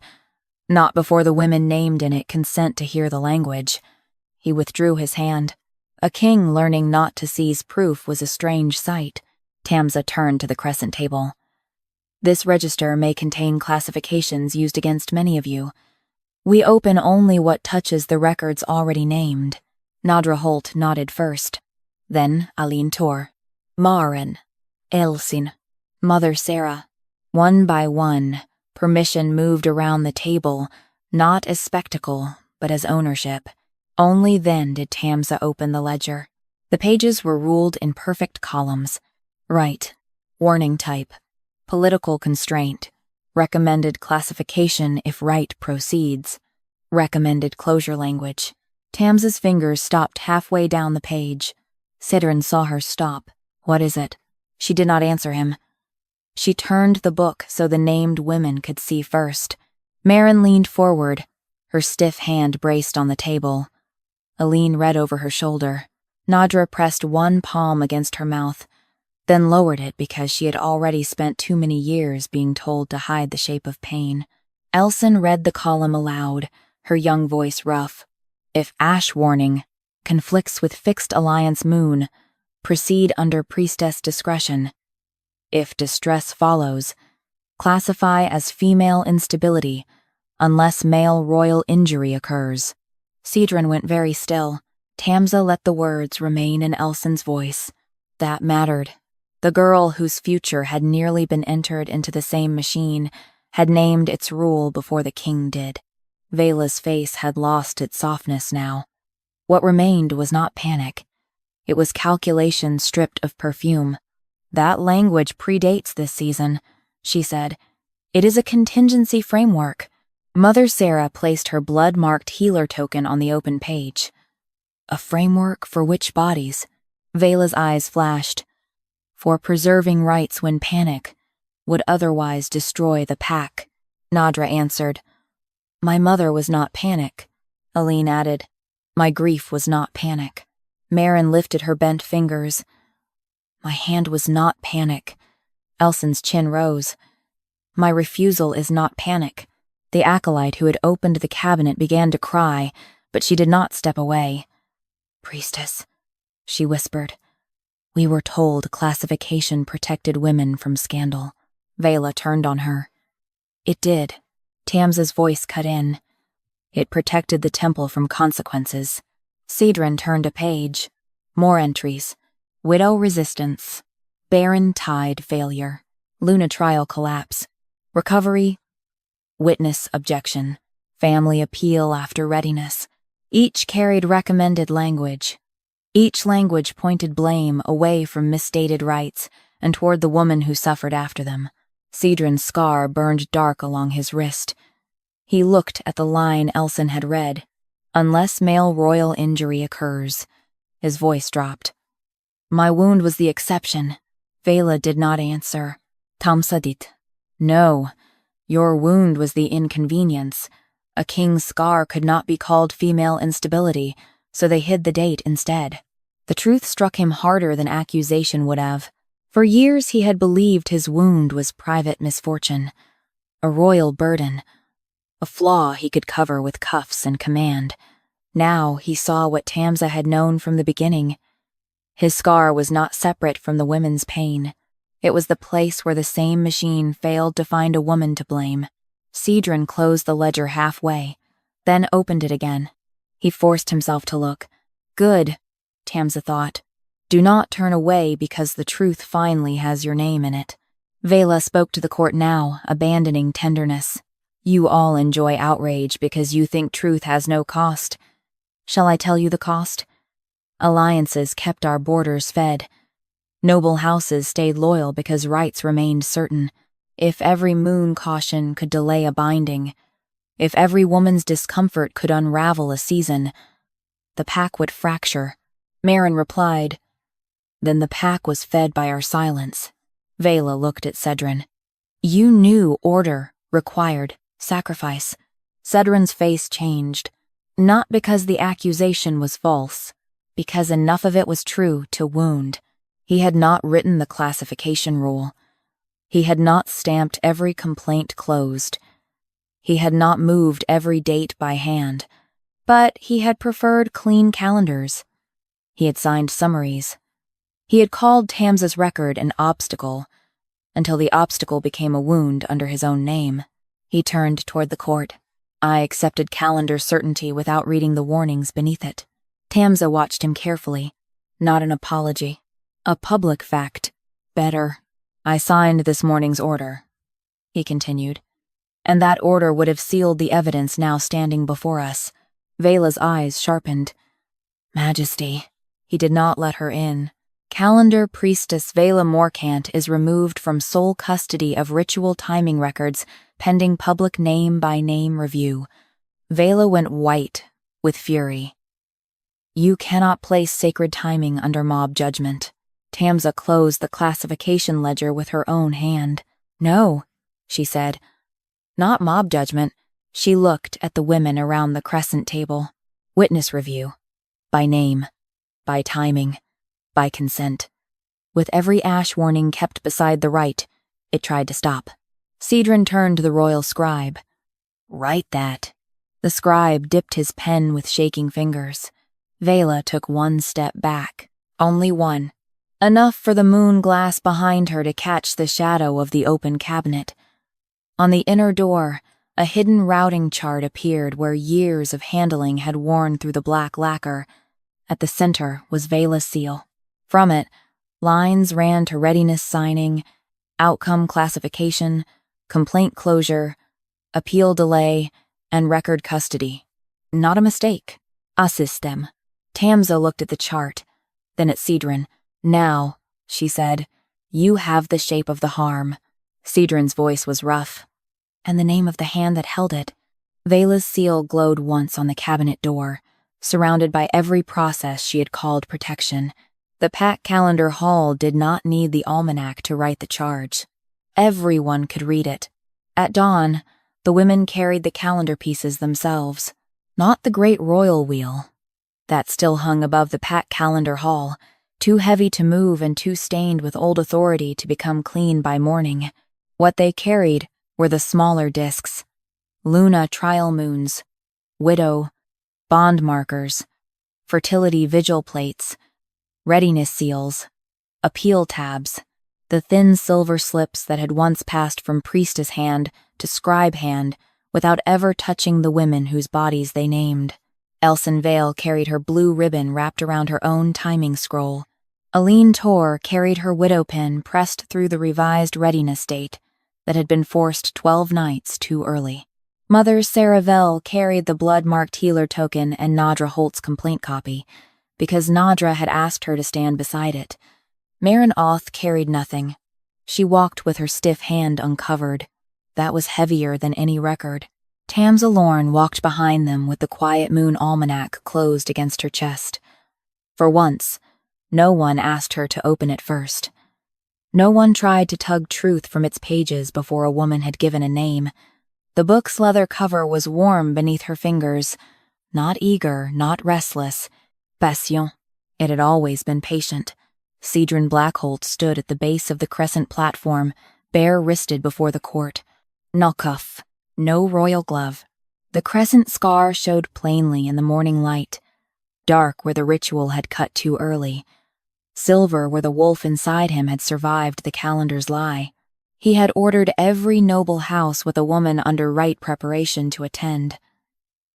"Not before the women named in it consent to hear the language." He withdrew his hand. A king learning not to seize proof was a strange sight. Tamsa turned to the crescent table. "This register may contain classifications used against many of you. We open only what touches the records already named." Nadra Holt nodded first. Then Aline Tor, Maren, Elsin, Mother Sarah. One by one, permission moved around the table, not as spectacle, but as ownership. Only then did Tamsa open the ledger. The pages were ruled in perfect columns. Rite, warning type, political constraint, recommended classification if Rite proceeds, recommended closure language. Tamsa's fingers stopped halfway down the page. Cedran saw her stop. "What is it?" She did not answer him. She turned the book so the named women could see first. Maren leaned forward, her stiff hand braced on the table. Aline read over her shoulder. Nadra pressed one palm against her mouth, then lowered it because she had already spent too many years being told to hide the shape of pain. Elsin read the column aloud, her young voice rough. If Ash warning conflicts with fixed alliance moon, proceed under priestess discretion. If distress follows, classify as female instability, unless male royal injury occurs. Cedran went very still. Tamsa let the words remain in Elsin's voice. That mattered. The girl whose future had nearly been entered into the same machine had named its rule before the king did. Vela's face had lost its softness now. What remained was not panic. It was calculation stripped of perfume. "That language predates this season," she said. "It is a contingency framework." Mother Sarah placed her blood-marked healer token on the open page. "A framework for which bodies?" Vela's eyes flashed. "For preserving rights when panic would otherwise destroy the pack," Nadra answered. "My mother was not panic," Aline added. "My grief was not panic." Maren lifted her bent fingers. "My hand was not panic." Elsin's chin rose. "My refusal is not panic." The acolyte who had opened the cabinet began to cry, but she did not step away. "Priestess," she whispered. "We were told classification protected women from scandal." Vela turned on her. "It did." Tamsa's voice cut in. "It protected the temple from consequences." Cedran turned a page. More entries. Widow resistance. Barren tide failure. Luna trial collapse. Recovery. Witness objection. Family appeal after readiness. Each carried recommended language. Each language pointed blame away from misstated rights and toward the woman who suffered after them. Cedran's scar burned dark along his wrist. He looked at the line Elsin had read. "Unless male royal injury occurs." His voice dropped. "My wound was the exception." Vela did not answer. Tamsa dit. "No, your wound was the inconvenience. A king's scar could not be called female instability, so they hid the date instead." The truth struck him harder than accusation would have. For years he had believed his wound was private misfortune, a royal burden, a flaw he could cover with cuffs and command. Now he saw what Tamsa had known from the beginning. His scar was not separate from the women's pain. It was the place where the same machine failed to find a woman to blame. Cedran closed the ledger halfway, then opened it again. He forced himself to look. Good, Tamsa thought. Do not turn away because the truth finally has your name in it. Vela spoke to the court now, abandoning tenderness. You all enjoy outrage because you think truth has no cost. Shall I tell you the cost? Alliances kept our borders fed. Noble houses stayed loyal because rights remained certain. If every moon caution could delay a binding, if every woman's discomfort could unravel a season, the pack would fracture. Marin replied, Then the pack was fed by our silence. Vela looked at Cedran. You knew order required sacrifice. Cedran's face changed, not because the accusation was false, because enough of it was true to wound. He had not written the classification rule. He had not stamped every complaint closed. He had not moved every date by hand, but he had preferred clean calendars. He had signed summaries. He had called Tamsa's record an obstacle, until the obstacle became a wound under his own name. He turned toward the court. I accepted calendar certainty without reading the warnings beneath it. Tamsa watched him carefully. Not an apology. A public fact. Better. I signed this morning's order, he continued, and that order would have sealed the evidence now standing before us. Vela's eyes sharpened. Majesty. He did not let her in. Calendar priestess Vela Morcant is removed from sole custody of ritual timing records pending public name-by-name review. Vela went white with fury. You cannot place sacred timing under mob judgment. Tamsa closed the classification ledger with her own hand. No, she said. Not mob judgment. She looked at the women around the crescent table. Witness review. By name. By timing. By consent. With every ash warning kept beside the Rite, it tried to stop. Cedran turned to the royal scribe. Write that. The scribe dipped his pen with shaking fingers. Vela took one step back. Only one. Enough for the moon glass behind her to catch the shadow of the open cabinet. On the inner door, a hidden routing chart appeared where years of handling had worn through the black lacquer. At the center was Vela's seal. From it, lines ran to readiness signing, outcome classification, complaint closure, appeal delay, and record custody. Not a mistake. A system. Tamsa looked at the chart, then at Cedran. Now, she said, you have the shape of the harm. Cedran's voice was rough. And the name of the hand that held it. Vela's seal glowed once on the cabinet door, surrounded by every process she had called protection. The pack calendar hall did not need the almanac to write the charge. Everyone could read it. At dawn, the women carried the calendar pieces themselves, not the great royal wheel. That still hung above the pack calendar hall, too heavy to move and too stained with old authority to become clean by morning. What they carried were the smaller discs. Luna trial moons, widow, bond markers, fertility vigil plates, readiness seals, appeal tabs, the thin silver slips that had once passed from priestess hand to scribe hand without ever touching the women whose bodies they named. Elson Vale carried her blue ribbon wrapped around her own timing scroll. Aline Tor carried her widow pin pressed through the revised readiness date that had been forced 12 nights too early. Mother Sarah Vell carried the blood-marked healer token and Nadra Holt's complaint copy, because Nadra had asked her to stand beside it. Marin Oth carried nothing. She walked with her stiff hand uncovered. That was heavier than any record. Tamsa Lorne walked behind them with the Quiet Moon Almanac closed against her chest. For once, no one asked her to open it first. No one tried to tug truth from its pages before a woman had given a name. The book's leather cover was warm beneath her fingers, not eager, not restless. Patient. It had always been patient. Cedran Blackholt stood at the base of the crescent platform, bare-wristed before the court. No cuff, no royal glove. The crescent scar showed plainly in the morning light, dark where the ritual had cut too early. silver where the wolf inside him had survived the calendar's lie. He had ordered every noble house with a woman under Rite preparation to attend.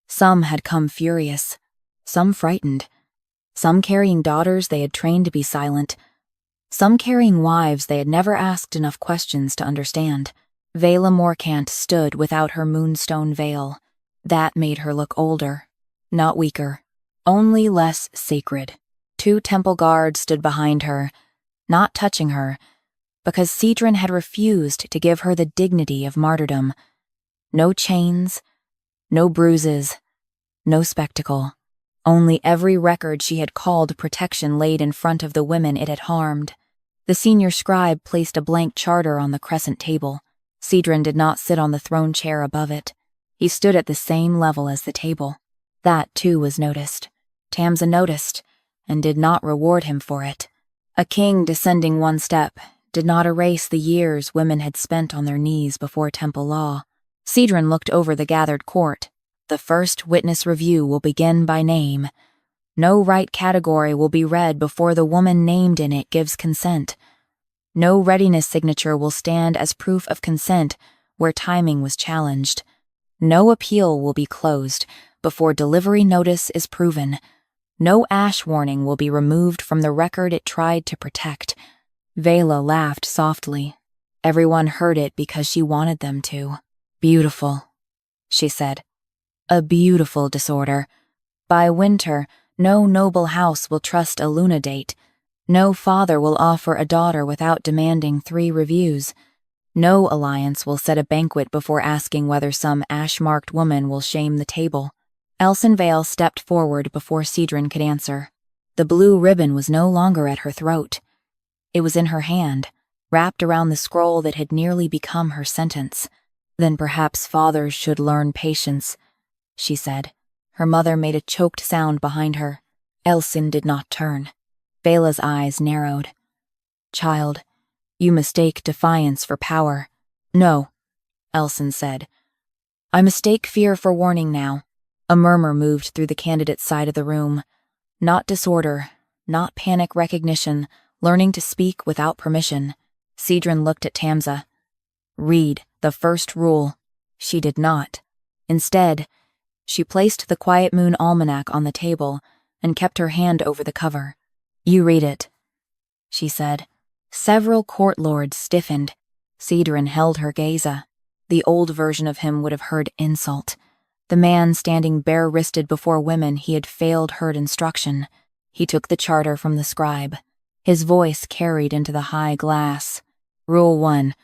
Some had come furious, some frightened, some carrying daughters they had trained to be silent, some carrying wives they had never asked enough questions to understand. Vela Morcant stood without her moonstone veil. That made her look older, not weaker, only less sacred. 2 temple guards stood behind her, not touching her, because Cedran had refused to give her the dignity of martyrdom. No chains, no bruises, no spectacle. Only every record she had called protection laid in front of the women it had harmed. The senior scribe placed a blank charter on the crescent table. Cedran did not sit on the throne chair above it. He stood at the same level as the table. That, too, was noticed. Tamsa noticed, and did not reward him for it. A king descending 1 step did not erase the years women had spent on their knees before temple law. Cedran looked over the gathered court. The first witness review will begin by name. No Rite category will be read before the woman named in it gives consent. No readiness signature will stand as proof of consent where timing was challenged. No appeal will be closed before delivery notice is proven. No ash warning will be removed from the record it tried to protect. Vela laughed softly. Everyone heard it because she wanted them to. Beautiful, she said. A beautiful disorder. By winter, no noble house will trust a Luna date. No father will offer a daughter without demanding 3 reviews. No alliance will set a banquet before asking whether some ash-marked woman will shame the table. Elson Vale stepped forward before Cedran could answer. The blue ribbon was no longer at her throat. It was in her hand, wrapped around the scroll that had nearly become her sentence. Then perhaps fathers should learn patience, she said. Her mother made a choked sound behind her. Elson did not turn. Vela's eyes narrowed. Child, you mistake defiance for power. No, Elson said. I mistake fear for warning now. A murmur moved through the candidate's side of the room. Not disorder, not panic recognition, learning to speak without permission. Cedran looked at Tamsa. Read the first rule. She did not. Instead, she placed the Quiet Moon Almanac on the table and kept her hand over the cover. You read it, she said. Several court lords stiffened. Cedran held her gaze. The old version of him would have heard insult. The man standing bare-wristed before women he had failed heard instruction. He took the charter from the scribe. His voice carried into the high glass. Rule 1.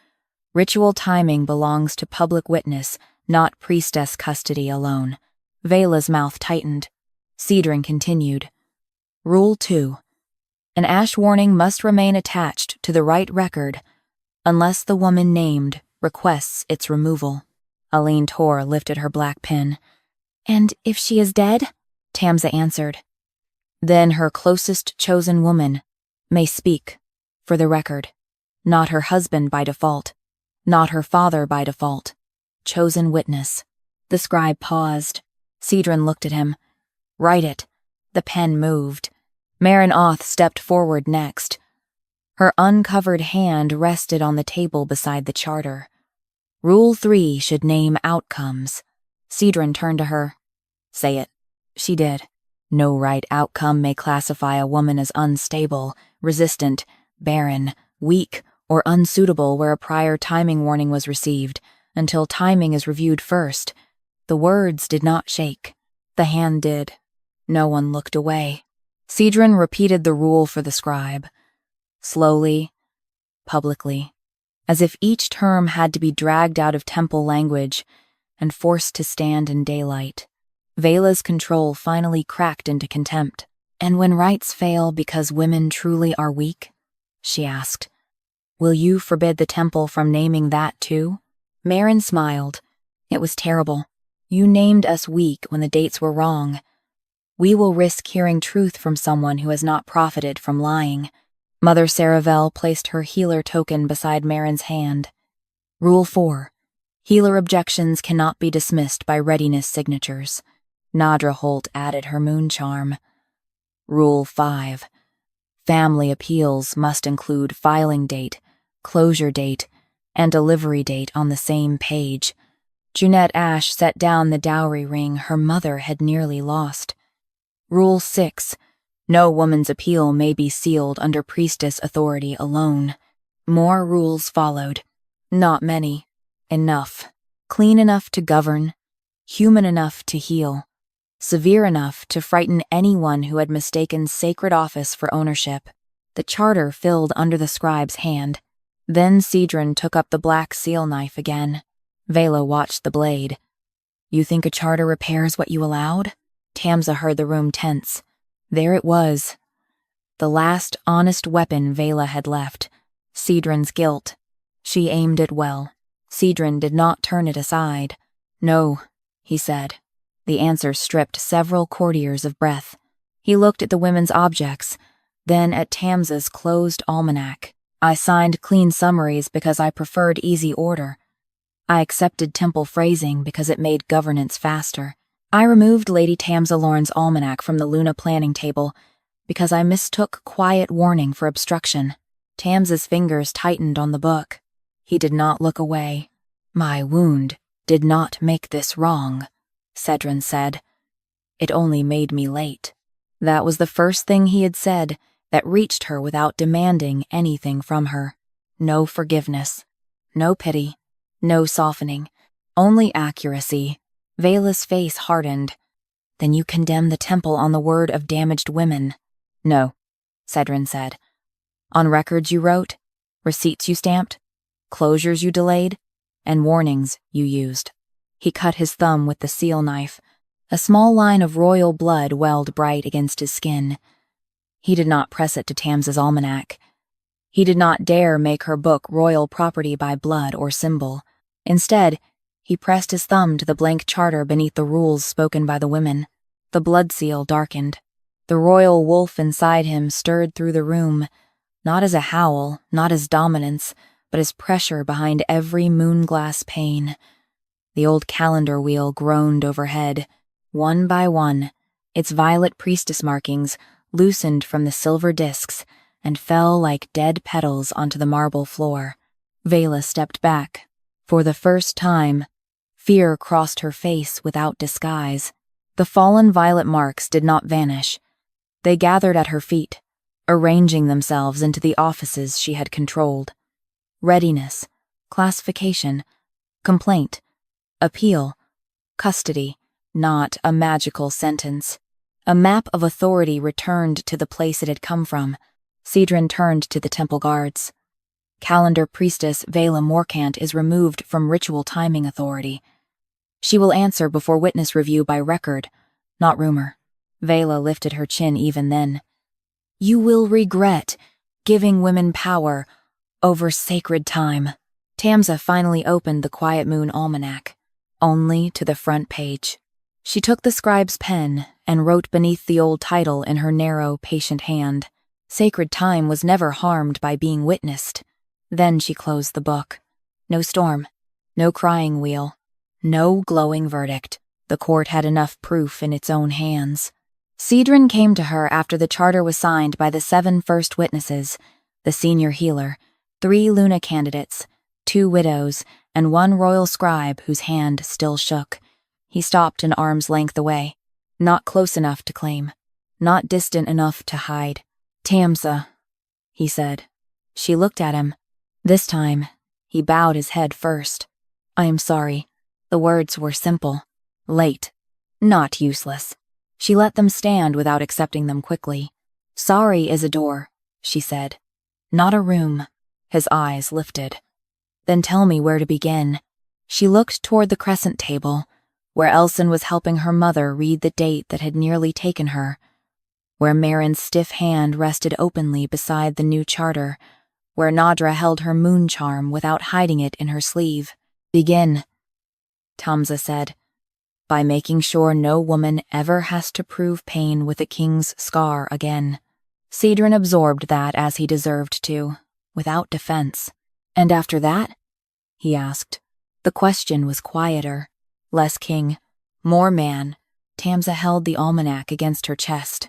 Ritual timing belongs to public witness, not priestess custody alone. Vela's mouth tightened. Cedran continued. Rule 2. An ash warning must remain attached to the Rite record unless the woman named requests its removal. Aline Tor lifted her black pin. And if she is dead? Tamsa answered. Then her closest chosen woman may speak, for the record. Not her husband by default. Not her father by default. Chosen witness. The scribe paused. Cedran looked at him. Write it. The pen moved. Marin Oth stepped forward next. Her uncovered hand rested on the table beside the charter. Rule 3 should name outcomes. Cedran turned to her. Say it. She did. No right outcome may classify a woman as unstable, resistant, barren, weak, or unsuitable where a prior timing warning was received, until timing is reviewed first. The words did not shake. The hand did. No one looked away. Cedran repeated the rule for the scribe. Slowly, publicly, as if each term had to be dragged out of temple language and forced to stand in daylight. Vela's control finally cracked into contempt. And when rites fail because women truly are weak? She asked. Will you forbid the temple from naming that too? Marin smiled. It was terrible. You named us weak when the dates were wrong. We will risk hearing truth from someone who has not profited from lying. Mother Saravel placed her healer token beside Marin's hand. Rule 4. Healer objections cannot be dismissed by readiness signatures. Nadra Holt added her moon charm. Rule 5. Family appeals must include filing date, closure date, and delivery date on the same page. Junette Ash set down the dowry ring her mother had nearly lost. Rule 6. No woman's appeal may be sealed under priestess authority alone. More rules followed. Not many. Enough. Clean enough to govern. Human enough to heal. Severe enough to frighten anyone who had mistaken sacred office for ownership. The charter filled under the scribe's hand. Then Cedran took up the black seal knife again. Vela watched the blade. You think a charter repairs what you allowed? Tamsa heard the room tense. There it was. The last honest weapon Vela had left. Cedran's guilt. She aimed it well. Cedran did not turn it aside. No, he said. The answer stripped several courtiers of breath. He looked at the women's objects, then at Tamsa's closed almanac. I signed clean summaries because I preferred easy order. I accepted temple phrasing because it made governance faster. I removed Lady Tamsa Lorne's almanac from the Luna planning table because I mistook quiet warning for obstruction. Tamsa's fingers tightened on the book. He did not look away. My wound did not make this wrong, Cedran said. It only made me late. That was the first thing he had said that reached her without demanding anything from her. No forgiveness. No pity. No softening. Only accuracy. Vela's face hardened. Then you condemn the temple on the word of damaged women. No, Cedran said. On records you wrote, receipts you stamped, closures you delayed, and warnings you used. He cut his thumb with the seal knife. A small line of royal blood welled bright against his skin. He did not press it to Tamsa's almanac. He did not dare make her book royal property by blood or symbol. Instead, he pressed his thumb to the blank charter beneath the rules spoken by the women. The blood seal darkened. The royal wolf inside him stirred through the room, not as a howl, not as dominance, but as pressure behind every moonglass pane. The old calendar wheel groaned overhead. One by one, its violet priestess markings loosened from the silver discs and fell like dead petals onto the marble floor. Vela stepped back. For the first time, fear crossed her face without disguise. The fallen violet marks did not vanish. They gathered at her feet, arranging themselves into the offices she had controlled. Readiness, classification, complaint, appeal, custody, not a magical sentence. A map of authority returned to the place it had come from. Cedran turned to the temple guards. Calendar priestess Vela Morcant is removed from ritual timing authority. She will answer before witness review by record, not rumor. Vela lifted her chin even then. You will regret giving women power over sacred time. Tamsa finally opened the Quiet Moon Almanac, only to the front page. She took the scribe's pen and wrote beneath the old title in her narrow, patient hand. Sacred time was never harmed by being witnessed. Then she closed the book. No storm, no crying wheel, no glowing verdict. The court had enough proof in its own hands. Cedran came to her after the charter was signed by the 7 first witnesses, the senior healer, 3 Luna candidates, 2 widows, and 1 royal scribe whose hand still shook. He stopped an arm's length away, not close enough to claim, not distant enough to hide. Tamsa, he said. She looked at him. This time, he bowed his head first. I am sorry. The words were simple. Late. Not useless. She let them stand without accepting them quickly. Sorry is a door, she said. Not a room. His eyes lifted. Then tell me where to begin. She looked toward the crescent table, where Elson was helping her mother read the date that had nearly taken her, where Marin's stiff hand rested openly beside the new charter, where Nadra held her moon charm without hiding it in her sleeve. Begin, Tamsa said, by making sure no woman ever has to prove pain with a king's scar again. Cedran absorbed that as he deserved to, without defense. And after that? He asked. The question was quieter. Less king, more man. Tamsa held the almanac against her chest.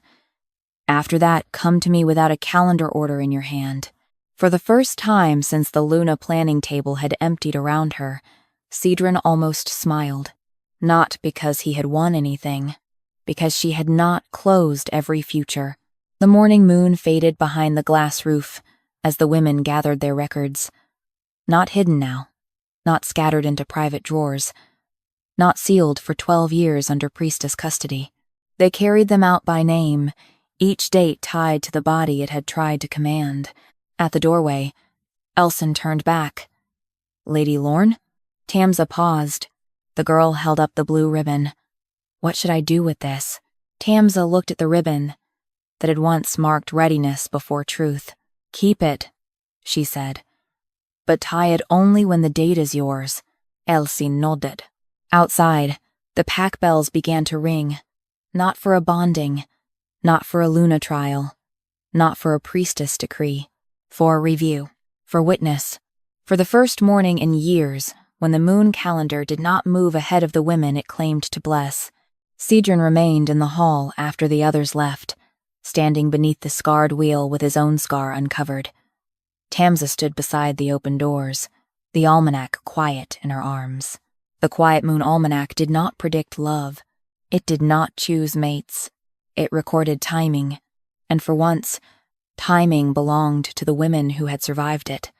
After that, come to me without a calendar order in your hand. For the first time since the Luna planning table had emptied around her, Cedran almost smiled. Not because he had won anything, because she had not closed every future. The morning moon faded behind the glass roof as the women gathered their records. Not hidden now, not scattered into private drawers, not sealed for 12 years under priestess custody. They carried them out by name, each date tied to the body it had tried to command. At the doorway, Elson turned back. Lady Lorne? Tamsa paused. The girl held up the blue ribbon. What should I do with this? Tamsa looked at the ribbon that had once marked readiness before truth. Keep it, she said. But tie it only when the date is yours. Elsie nodded. Outside, the pack bells began to ring. Not for a bonding, not for a Luna trial, not for a priestess decree. For a review, for witness, for the first morning in years when the moon calendar did not move ahead of the women it claimed to bless. Cedran remained in the hall after the others left, standing beneath the scarred wheel with his own scar uncovered. Tamsa stood beside the open doors, the almanac quiet in her arms. The Quiet Moon Almanac did not predict love. It did not choose mates. It recorded timing, and for once, timing belonged to the women who had survived it.